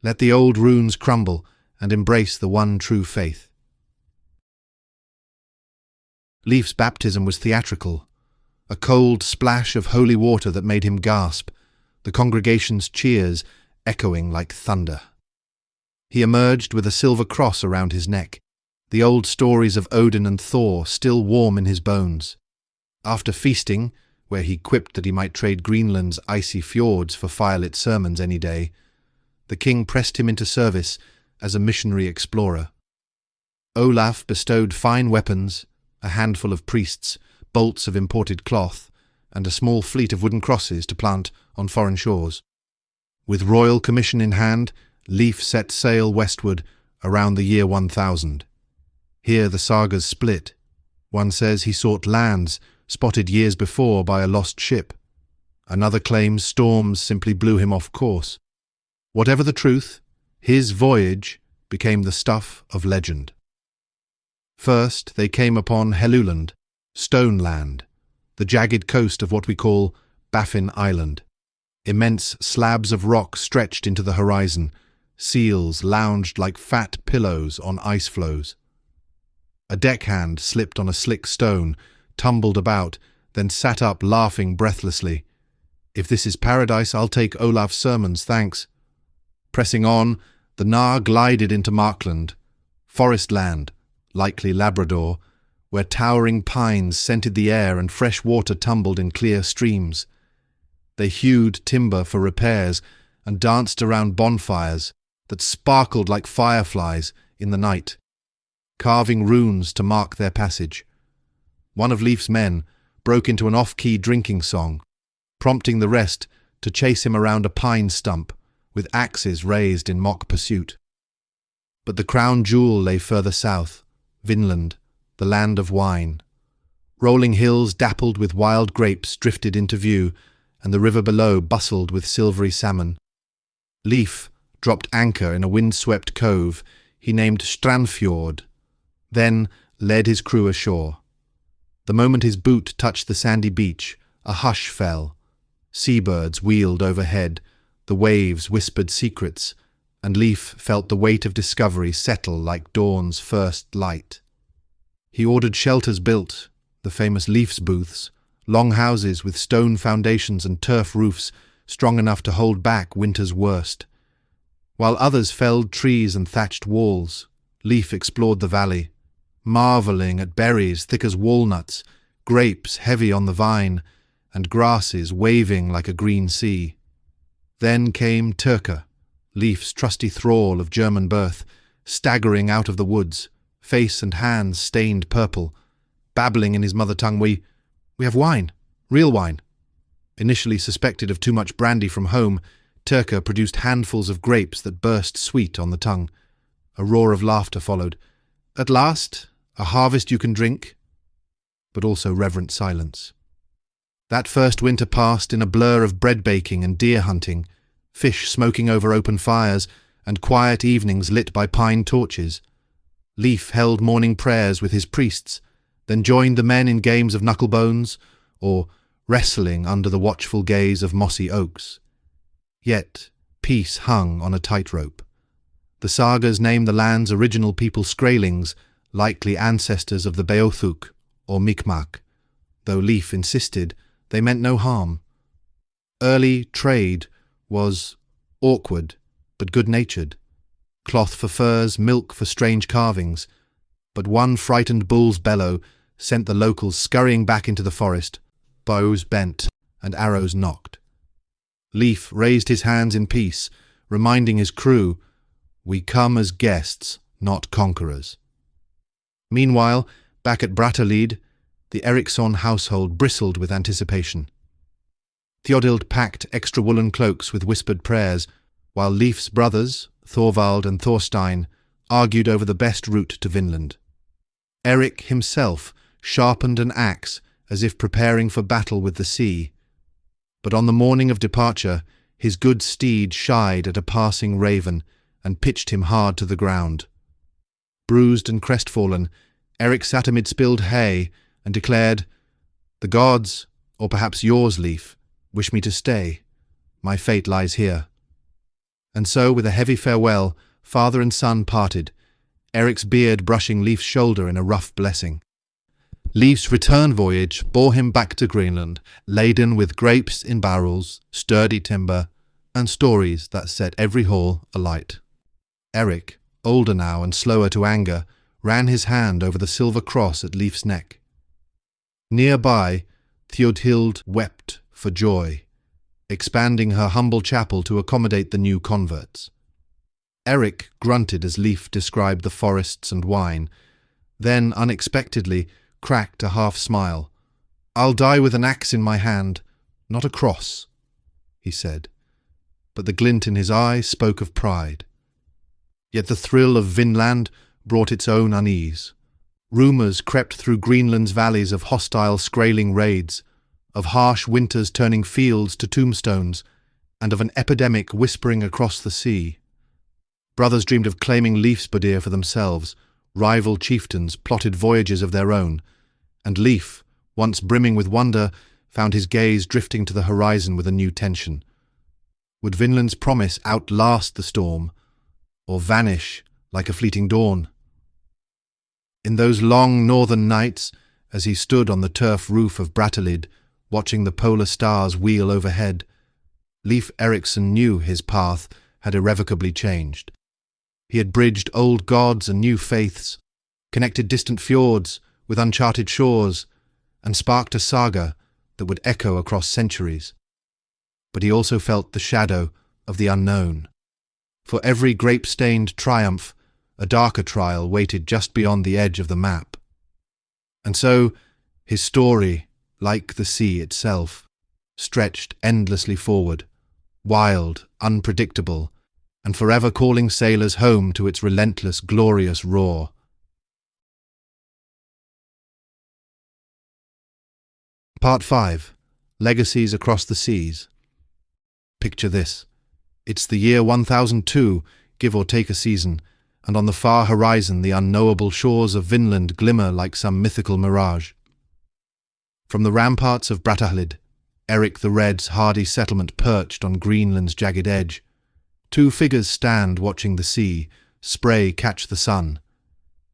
Let the old runes crumble and embrace the one true faith." Leif's baptism was theatrical, a cold splash of holy water that made him gasp, the congregation's cheers echoing like thunder. He emerged with a silver cross around his neck, the old stories of Odin and Thor still warm in his bones. After feasting, where he quipped that he might trade Greenland's icy fjords for firelit sermons any day, the king pressed him into service as a missionary explorer. Olaf bestowed fine weapons, a handful of priests, bolts of imported cloth, and a small fleet of wooden crosses to plant on foreign shores. With royal commission in hand, Leif set sail westward around the year 1000. Here the sagas split. One says he sought lands spotted years before by a lost ship. Another claims storms simply blew him off course. Whatever the truth, his voyage became the stuff of legend. First they came upon Helluland, Stone Land, the jagged coast of what we call Baffin Island. Immense slabs of rock stretched into the horizon. Seals lounged like fat pillows on ice floes. A deckhand slipped on a slick stone, tumbled about, then sat up laughing breathlessly. "If this is paradise, I'll take Olaf's sermons, thanks." Pressing on, the Nar glided into Markland, forest land, likely Labrador, where towering pines scented the air and fresh water tumbled in clear streams. They hewed timber for repairs and danced around bonfires that sparkled like fireflies in the night, carving runes to mark their passage. One of Leif's men, broke into an off-key drinking song, prompting the rest to chase him around a pine stump, with axes raised in mock pursuit. But the crown jewel lay further south, Vinland, the land of wine. Rolling hills dappled with wild grapes drifted into view, and the river below bustled with silvery salmon. Leif dropped anchor in a wind-swept cove he named Strandfjord, then led his crew ashore. The moment his boot touched the sandy beach, a hush fell. Seabirds wheeled overhead, the waves whispered secrets, and Leif felt the weight of discovery settle like dawn's first light. He ordered shelters built, the famous Leif's booths, long houses with stone foundations and turf roofs strong enough to hold back winter's worst. While others felled trees and thatched walls, Leif explored the valley, marveling at berries thick as walnuts, grapes heavy on the vine, and grasses waving like a green sea. Then came Turka, Leif's trusty thrall of German birth, staggering out of the woods, face and hands stained purple, babbling in his mother tongue, We have wine, real wine." Initially suspected of too much brandy from home, Turka produced handfuls of grapes that burst sweet on the tongue. A roar of laughter followed. "At last, a harvest you can drink," but also reverent silence. That first winter passed in a blur of bread baking and deer hunting, fish smoking over open fires, and quiet evenings lit by pine torches. Leif held morning prayers with his priests, then joined the men in games of knucklebones, or wrestling under the watchful gaze of mossy oaks. Yet peace hung on a tightrope. The sagas name the land's original people Skraelings, likely ancestors of the Beothuk, or Mi'kmaq, though Leif insisted they meant no harm. Early trade was awkward, but good-natured. Cloth for furs, milk for strange carvings. But one frightened bull's bellow sent the locals scurrying back into the forest, bows bent and arrows nocked. Leif raised his hands in peace, reminding his crew, "We come as guests, not conquerors." Meanwhile, back at Brattahlid, the Erikson household bristled with anticipation. Theodild packed extra woolen cloaks with whispered prayers, while Leif's brothers, Thorvald and Thorstein, argued over the best route to Vinland. Erik himself sharpened an axe as if preparing for battle with the sea. But on the morning of departure, his good steed shied at a passing raven and pitched him hard to the ground. Bruised and crestfallen, Erik sat amid spilled hay and declared, "The gods, or perhaps yours, Leif, wish me to stay. My fate lies here." And so, with a heavy farewell, father and son parted, Erik's beard brushing Leif's shoulder in a rough blessing. Leif's return voyage bore him back to Greenland, laden with grapes in barrels, sturdy timber, and stories that set every hall alight. Erik, older now and slower to anger, ran his hand over the silver cross at Leif's neck. Nearby, Theodhild wept for joy, expanding her humble chapel to accommodate the new converts. Erik grunted as Leif described the forests and wine, then unexpectedly cracked a half-smile. "I'll die with an axe in my hand, not a cross," he said, but the glint in his eye spoke of pride. Yet the thrill of Vinland brought its own unease. Rumours crept through Greenland's valleys of hostile Skraeling raids, of harsh winters turning fields to tombstones, and of an epidemic whispering across the sea. Brothers dreamed of claiming Leifsbudir for themselves, rival chieftains plotted voyages of their own, and Leif, once brimming with wonder, found his gaze drifting to the horizon with a new tension. Would Vinland's promise outlast the storm, or vanish like a fleeting dawn? In those long northern nights, as he stood on the turf roof of Brattahlid, watching the polar stars wheel overhead, Leif Erikson knew his path had irrevocably changed. He had bridged old gods and new faiths, connected distant fjords with uncharted shores, and sparked a saga that would echo across centuries. But he also felt the shadow of the unknown. For every grape-stained triumph, a darker trial waited just beyond the edge of the map. And so, his story, like the sea itself, stretched endlessly forward, wild, unpredictable, and forever calling sailors home to its relentless, glorious roar. Part 5. Legacies Across the Seas. Picture this. It's the year 1002, give or take a season, and on the far horizon the unknowable shores of Vinland glimmer like some mythical mirage. From the ramparts of Brattahlid, Erik the Red's hardy settlement perched on Greenland's jagged edge, two figures stand watching the sea, spray catch the sun.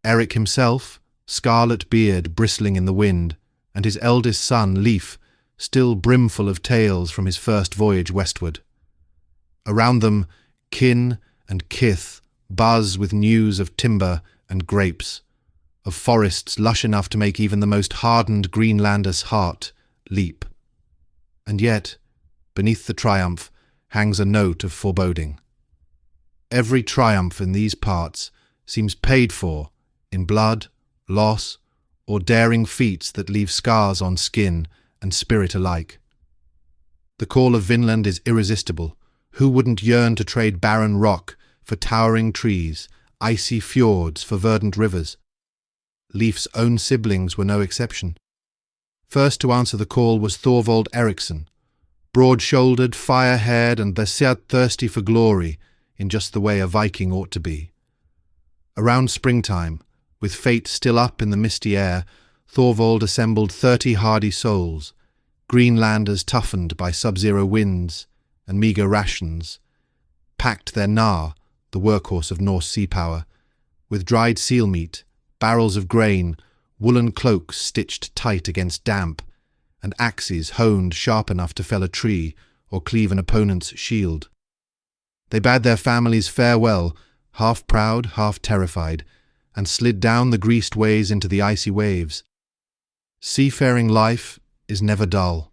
Erik himself, scarlet beard bristling in the wind, and his eldest son, Leif, still brimful of tales from his first voyage westward. Around them, kin and kith buzz with news of timber and grapes, of forests lush enough to make even the most hardened Greenlander's heart leap. And yet, beneath the triumph, hangs a note of foreboding. Every triumph in these parts seems paid for in blood, loss, or daring feats that leave scars on skin and spirit alike. The call of Vinland is irresistible. Who wouldn't yearn to trade barren rock for towering trees, icy fjords for verdant rivers? Leif's own siblings were no exception. First to answer the call was Thorvald Erikson, broad-shouldered, fire-haired, and thirsty for glory in just the way a Viking ought to be. Around springtime, with fate still up in the misty air, Thorvald assembled 30 hardy souls, Greenlanders toughened by sub-zero winds and meagre rations, packed their gnar, the workhorse of Norse sea power, with dried seal meat, barrels of grain, woolen cloaks stitched tight against damp, and axes honed sharp enough to fell a tree or cleave an opponent's shield. They bade their families farewell, half proud, half terrified, and slid down the greased ways into the icy waves. Seafaring life is never dull.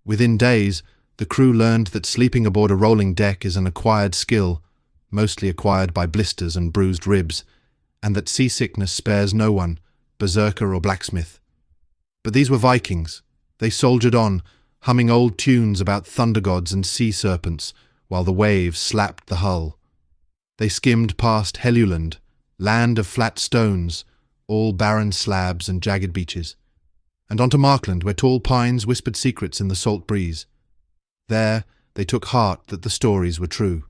Within days, the crew learned that sleeping aboard a rolling deck is an acquired skill, mostly acquired by blisters and bruised ribs, and that seasickness spares no one, berserker or blacksmith. But these were Vikings. They soldiered on, humming old tunes about thunder gods and sea serpents, while the waves slapped the hull. They skimmed past Helluland, land of flat stones, all barren slabs and jagged beaches, and onto Markland, where tall pines whispered secrets in the salt breeze. There they took heart that the stories were true.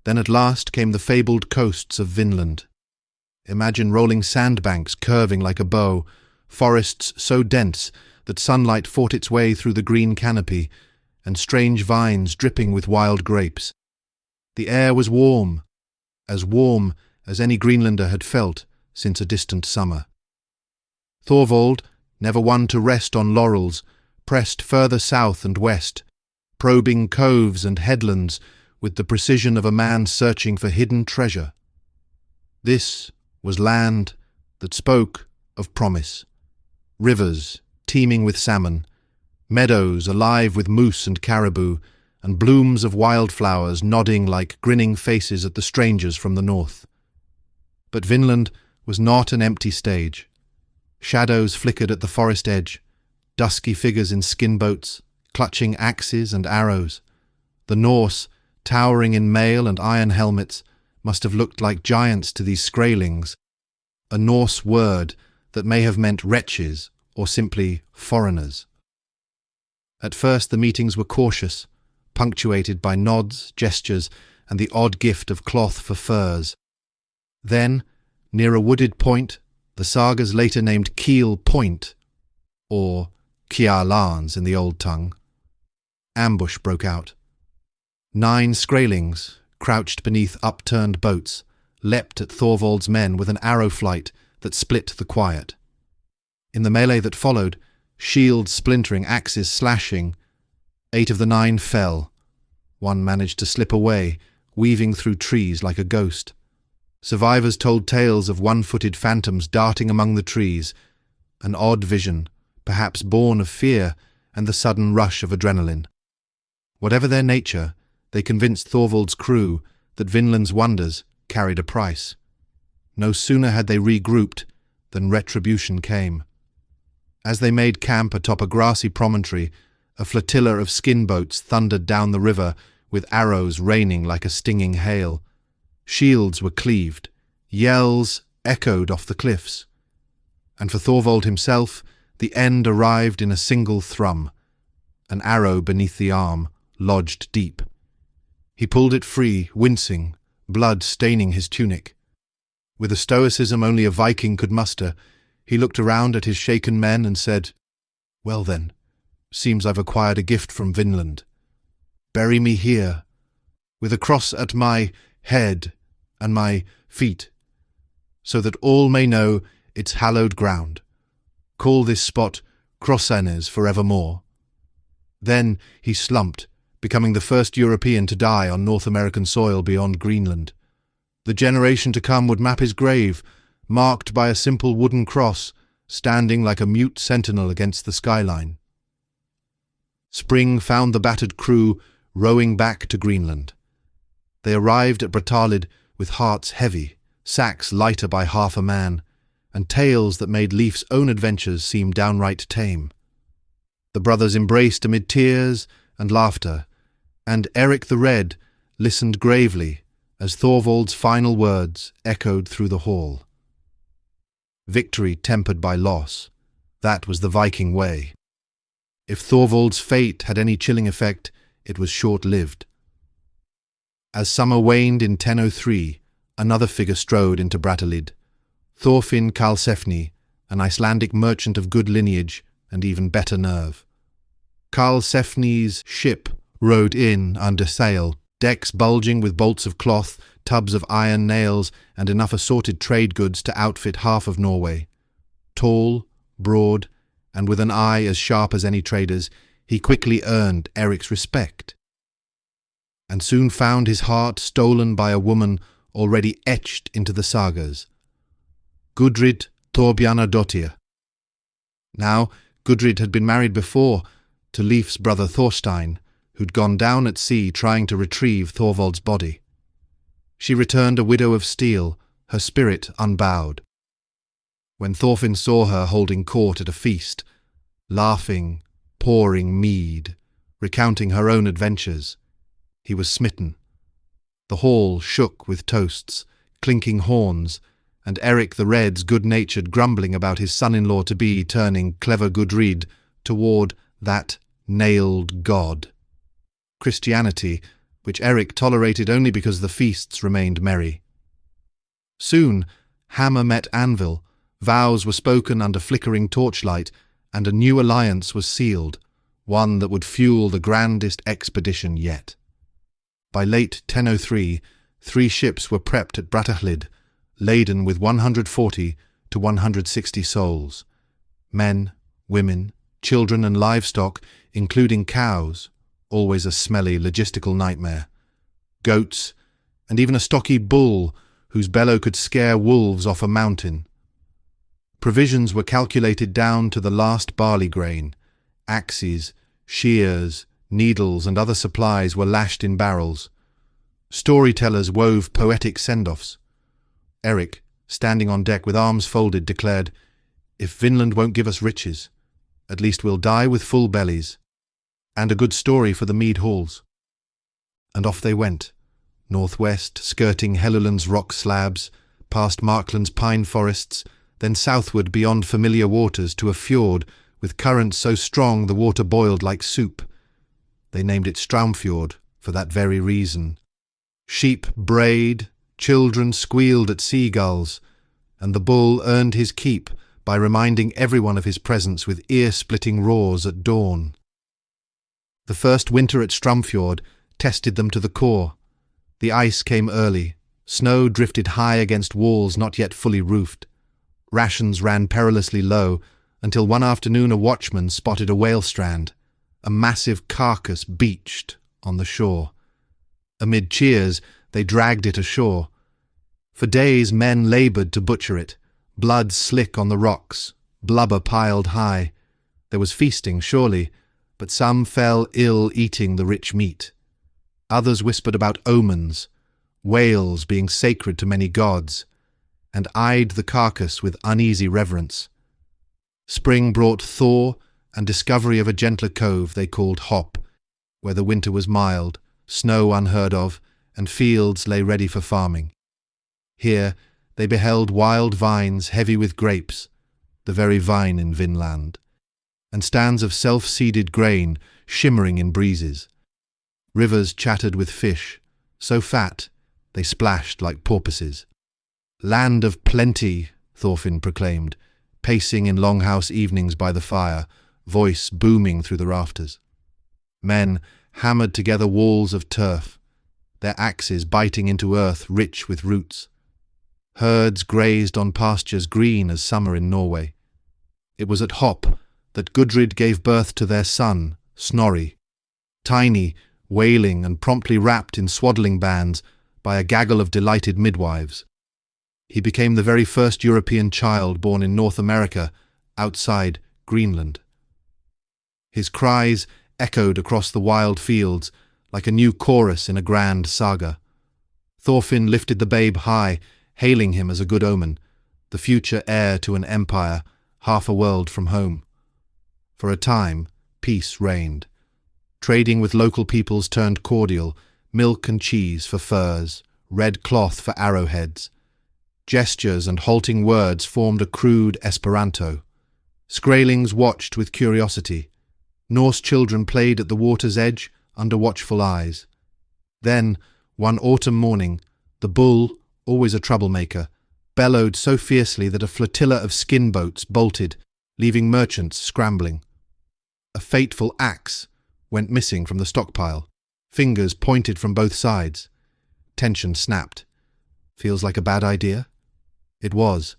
Then at last came the fabled coasts of Vinland. Imagine rolling sandbanks curving like a bow, forests so dense that sunlight fought its way through the green canopy, and strange vines dripping with wild grapes. The air was warm as any Greenlander had felt since a distant summer. Thorvald, never one to rest on laurels, pressed further south and west, probing coves and headlands with the precision of a man searching for hidden treasure. This was land that spoke of promise. Rivers teeming with salmon, meadows alive with moose and caribou, and blooms of wildflowers nodding like grinning faces at the strangers from the north. But Vinland was not an empty stage. Shadows flickered at the forest edge, dusky figures in skin boats, clutching axes and arrows. The Norse, towering in mail and iron helmets, must have looked like giants to these scralings, a Norse word that may have meant wretches or simply foreigners. At first the meetings were cautious, punctuated by nods, gestures, and the odd gift of cloth for furs. Then, near a wooded point, the sagas later named Keel Point, or Kjarlans in the old tongue, ambush broke out. 9 scralings, crouched beneath upturned boats, leapt at Thorvald's men with an arrow flight that split the quiet. In the melee that followed, shields splintering, axes slashing, 8 of the 9 fell. One managed to slip away, weaving through trees like a ghost. Survivors told tales of one-footed phantoms darting among the trees, an odd vision, perhaps born of fear and the sudden rush of adrenaline. Whatever their nature, they convinced Thorvald's crew that Vinland's wonders carried a price. No sooner had they regrouped than retribution came. As they made camp atop a grassy promontory, a flotilla of skin boats thundered down the river with arrows raining like a stinging hail. Shields were cleaved, yells echoed off the cliffs. And for Thorvald himself, the end arrived in a single thrum, an arrow beneath the arm, lodged deep. He pulled it free, wincing, blood staining his tunic. With a stoicism only a Viking could muster, he looked around at his shaken men and said, "Well then, seems I've acquired a gift from Vinland. Bury me here, with a cross at my head and my feet, so that all may know it's hallowed ground. Call this spot Crossanes forevermore." Then he slumped, becoming the first European to die on North American soil beyond Greenland. The generation to come would map his grave, marked by a simple wooden cross, standing like a mute sentinel against the skyline. Spring found the battered crew rowing back to Greenland. They arrived at Bratalid with hearts heavy, sacks lighter by half a man, and tales that made Leif's own adventures seem downright tame. The brothers embraced amid tears and laughter, and Erik the Red listened gravely as Thorvald's final words echoed through the hall. Victory tempered by loss, that was the Viking way. If Thorvald's fate had any chilling effect, it was short-lived. As summer waned in 1003, another figure strode into Bratalid, Thorfinn Karlsefni, an Icelandic merchant of good lineage and even better nerve. Karlsefni's ship rode in under sail, decks bulging with bolts of cloth, tubs of iron nails, and enough assorted trade goods to outfit half of Norway. Tall, broad, and with an eye as sharp as any trader's, he quickly earned Erik's respect, and soon found his heart stolen by a woman already etched into the sagas. Gudrid Thorbjarnardottir. Now, Gudrid had been married before, to Leif's brother Thorstein, who'd gone down at sea trying to retrieve Thorvald's body. She returned a widow of steel, her spirit unbowed. When Thorfinn saw her holding court at a feast, laughing, pouring mead, recounting her own adventures, he was smitten. The hall shook with toasts, clinking horns, and Erik the Red's good-natured grumbling about his son-in-law-to-be turning clever Gudrid toward that nailed god. Christianity, which Erik tolerated only because the feasts remained merry. Soon, hammer met anvil, vows were spoken under flickering torchlight, and a new alliance was sealed, one that would fuel the grandest expedition yet. By late 1003, 3 ships were prepped at Brattahlid, laden with 140 to 160 souls. Men, women, children and livestock, including cows, always a smelly logistical nightmare, goats, and even a stocky bull whose bellow could scare wolves off a mountain. Provisions were calculated down to the last barley grain. Axes, shears, needles and other supplies were lashed in barrels. Storytellers wove poetic send-offs. Erik, standing on deck with arms folded, declared, "If Vinland won't give us riches, at least we'll die with full bellies, and a good story for the mead halls." And off they went, northwest, skirting Helluland's rock slabs, past Markland's pine forests, then southward beyond familiar waters to a fjord with currents so strong the water boiled like soup. They named it Straumfjord for that very reason. Sheep brayed, children squealed at seagulls, and the bull earned his keep by reminding everyone of his presence with ear-splitting roars at dawn. The first winter at Straumfjord tested them to the core. The ice came early, snow drifted high against walls not yet fully roofed. Rations ran perilously low, until one afternoon a watchman spotted a whale strand, a massive carcass beached on the shore. Amid cheers, they dragged it ashore. For days men laboured to butcher it, blood slick on the rocks, blubber piled high. There was feasting, surely, but some fell ill eating the rich meat. Others whispered about omens, whales being sacred to many gods, and eyed the carcass with uneasy reverence. Spring brought thaw and discovery of a gentler cove they called Hop, where the winter was mild, snow unheard of, and fields lay ready for farming. Here they beheld wild vines heavy with grapes, the very vine in Vinland, and stands of self-seeded grain shimmering in breezes. Rivers chattered with fish, so fat they splashed like porpoises. Land of plenty, Thorfinn proclaimed, pacing in longhouse evenings by the fire, voice booming through the rafters. Men hammered together walls of turf, their axes biting into earth rich with roots. Herds grazed on pastures green as summer in Norway. It was at Hop that Gudrid gave birth to their son, Snorri, tiny, wailing and promptly wrapped in swaddling bands by a gaggle of delighted midwives. He became the very first European child born in North America outside Greenland. His cries echoed across the wild fields like a new chorus in a grand saga. Thorfinn lifted the babe high, hailing him as a good omen, the future heir to an empire half a world from home. For a time, peace reigned. Trading with local peoples turned cordial, milk and cheese for furs, red cloth for arrowheads. Gestures and halting words formed a crude Esperanto. Skraelings watched with curiosity. Norse children played at the water's edge under watchful eyes. Then, one autumn morning, the bull, always a troublemaker, bellowed so fiercely that a flotilla of skin boats bolted, leaving merchants scrambling. A fateful axe went missing from the stockpile. Fingers pointed from both sides. Tension snapped. Feels like a bad idea? It was.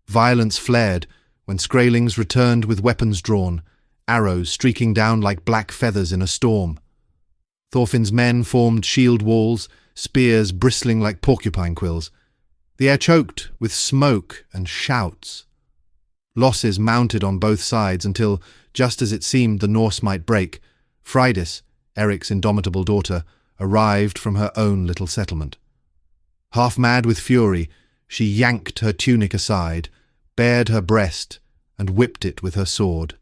Violence flared when Skraelings returned with weapons drawn, arrows streaking down like black feathers in a storm. Thorfinn's men formed shield walls, spears bristling like porcupine quills. The air choked with smoke and shouts. Losses mounted on both sides until, just as it seemed the Norse might break, Freydis, Erik's indomitable daughter, arrived from her own little settlement. Half mad with fury, she yanked her tunic aside, bared her breast, and whipped it with her sword.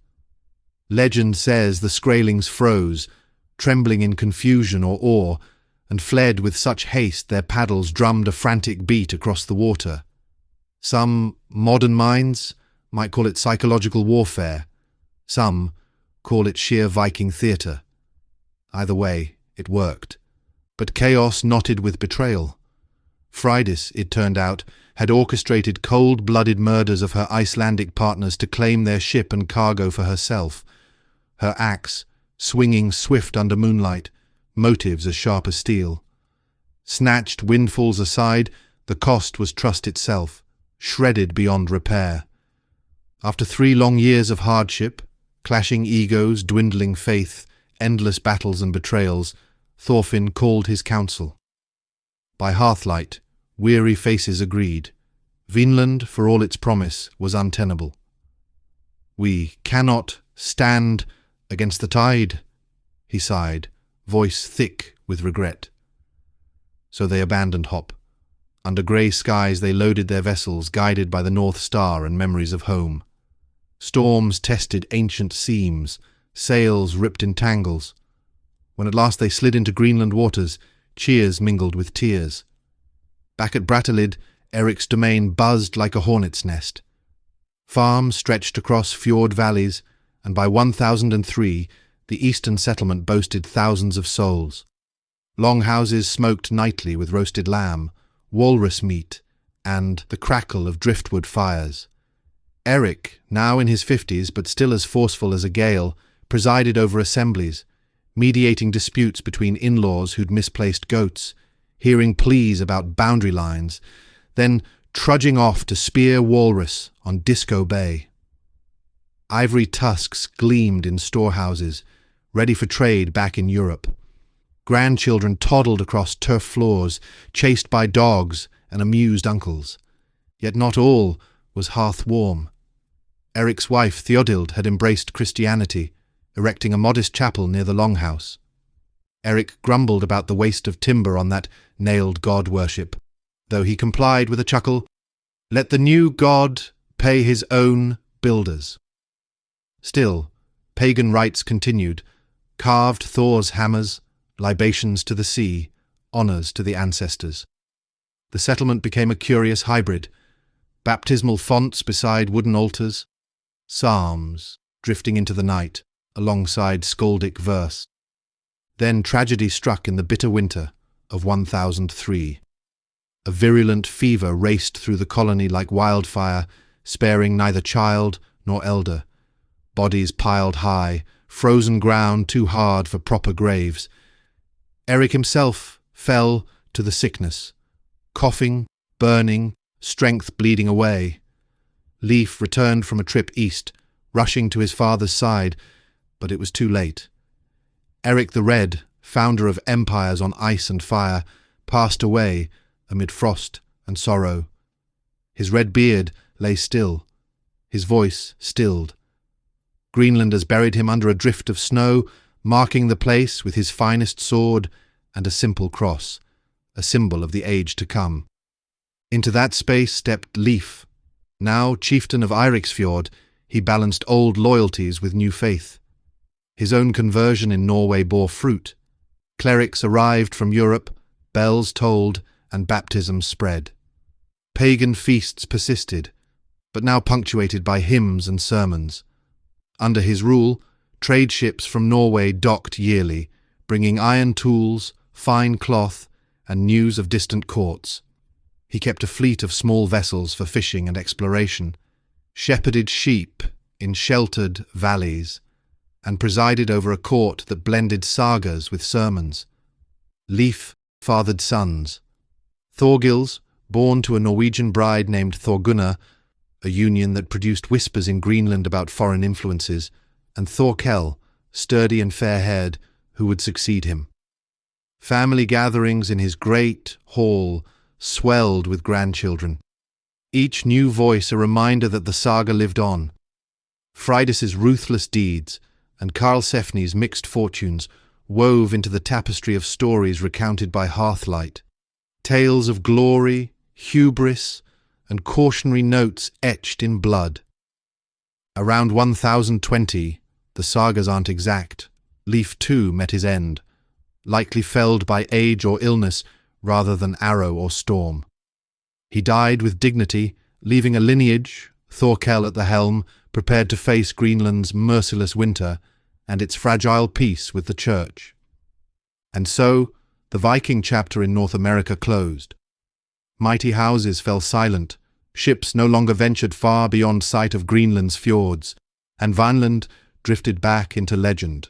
Legend says the Skraelings froze, trembling in confusion or awe, and fled with such haste their paddles drummed a frantic beat across the water. Some modern minds might call it psychological warfare. Some call it sheer Viking theatre. Either way, it worked. But chaos knotted with betrayal. Freydis, it turned out, had orchestrated cold-blooded murders of her Icelandic partners to claim their ship and cargo for herself. Her axe, swinging swift under moonlight, motives as sharp as steel. Snatched windfalls aside, the cost was trust itself, shredded beyond repair. After 3 long years of hardship, clashing egos, dwindling faith, endless battles and betrayals, Thorfinn called his council. By hearthlight, weary faces agreed. Vinland, for all its promise, was untenable. "We cannot stand against the tide," he sighed, voice thick with regret. So they abandoned Hop. Under grey skies they loaded their vessels, guided by the North Star and memories of home. Storms tested ancient seams, sails ripped in tangles. When at last they slid into Greenland waters, cheers mingled with tears. Back at Brattahlid, Erik's domain buzzed like a hornet's nest. Farms stretched across fjord valleys, and by 1003 the eastern settlement boasted thousands of souls. Longhouses smoked nightly with roasted lamb, walrus meat, and the crackle of driftwood fires. Erik, now in his 50s but still as forceful as a gale, presided over assemblies, mediating disputes between in-laws who'd misplaced goats, hearing pleas about boundary lines, then trudging off to spear walrus on Disco Bay. Ivory tusks gleamed in storehouses, ready for trade back in Europe. Grandchildren toddled across turf floors, chased by dogs and amused uncles. Yet not all was hearth-warm. Erik's wife Theodild had embraced Christianity, erecting a modest chapel near the Longhouse. Erik grumbled about the waste of timber on that nailed god worship, though he complied with a chuckle, "Let the new god pay his own builders." Still, pagan rites continued, carved Thor's hammers, libations to the sea, honours to the ancestors. The settlement became a curious hybrid, baptismal fonts beside wooden altars, psalms drifting into the night alongside skaldic verse. Then tragedy struck in the bitter winter of 1003. A virulent fever raced through the colony like wildfire, sparing neither child nor elder. Bodies piled high, frozen ground too hard for proper graves. Erik himself fell to the sickness, coughing, burning, strength bleeding away. Leif returned from a trip east, rushing to his father's side, but it was too late. Erik the Red, founder of empires on ice and fire, passed away amid frost and sorrow. His red beard lay still, his voice stilled. Greenlanders buried him under a drift of snow, marking the place with his finest sword and a simple cross, a symbol of the age to come. Into that space stepped Leif. Now chieftain of Eiriksfjord, he balanced old loyalties with new faith. His own conversion in Norway bore fruit. Clerics arrived from Europe, bells tolled, and baptisms spread. Pagan feasts persisted, but now punctuated by hymns and sermons. Under his rule, trade ships from Norway docked yearly, bringing iron tools, fine cloth, and news of distant courts. He kept a fleet of small vessels for fishing and exploration, shepherded sheep in sheltered valleys, and presided over a court that blended sagas with sermons. Leif fathered sons. Thorgils, born to a Norwegian bride named Thorgunna, a union that produced whispers in Greenland about foreign influences, and Thorkel, sturdy and fair-haired, who would succeed him. Family gatherings in his great hall swelled with grandchildren, each new voice a reminder that the saga lived on. Freydis's ruthless deeds and Karlsefni's mixed fortunes wove into the tapestry of stories recounted by Hearthlight. Tales of glory, hubris, and cautionary notes etched in blood. Around 1020, the sagas aren't exact, Leif too met his end, likely felled by age or illness rather than arrow or storm. He died with dignity, leaving a lineage, Thorkel at the helm, prepared to face Greenland's merciless winter and its fragile peace with the Church. And so, the Viking chapter in North America closed. Mighty houses fell silent, ships no longer ventured far beyond sight of Greenland's fjords, and Vinland drifted back into legend.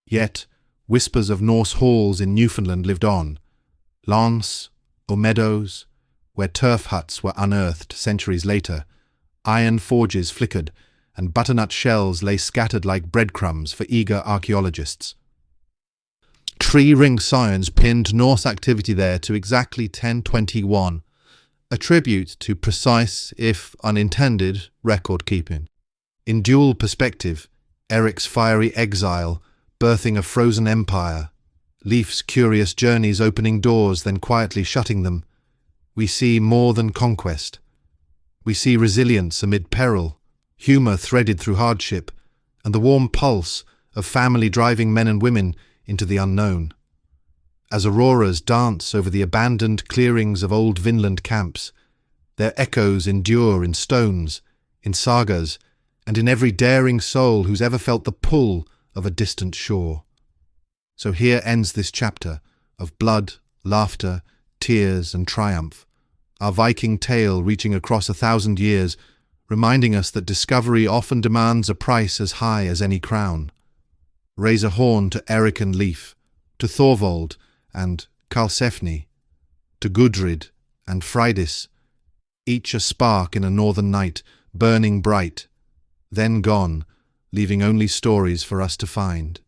Yet, whispers of Norse halls in Newfoundland lived on, lance or meadows, where turf huts were unearthed centuries later, iron forges flickered, and butternut shells lay scattered like breadcrumbs for eager archaeologists. Tree ring signs pinned Norse activity there to exactly 1021, a tribute to precise, if unintended, record-keeping. In dual perspective, Erik's fiery exile, birthing a frozen empire, Leif's curious journeys opening doors then quietly shutting them, we see more than conquest. We see resilience amid peril, humour threaded through hardship, and the warm pulse of family driving men and women into the unknown. As auroras dance over the abandoned clearings of old Vinland camps, their echoes endure in stones, in sagas, and in every daring soul who's ever felt the pull of a distant shore. So here ends this chapter of blood, laughter, tears, and triumph, our Viking tale reaching across 1,000 years, reminding us that discovery often demands a price as high as any crown. Raise a horn to Erik and Leif, to Thorvald and Karlsefni, to Gudrid and Freydis, each a spark in a northern night, burning bright, then gone, leaving only stories for us to find.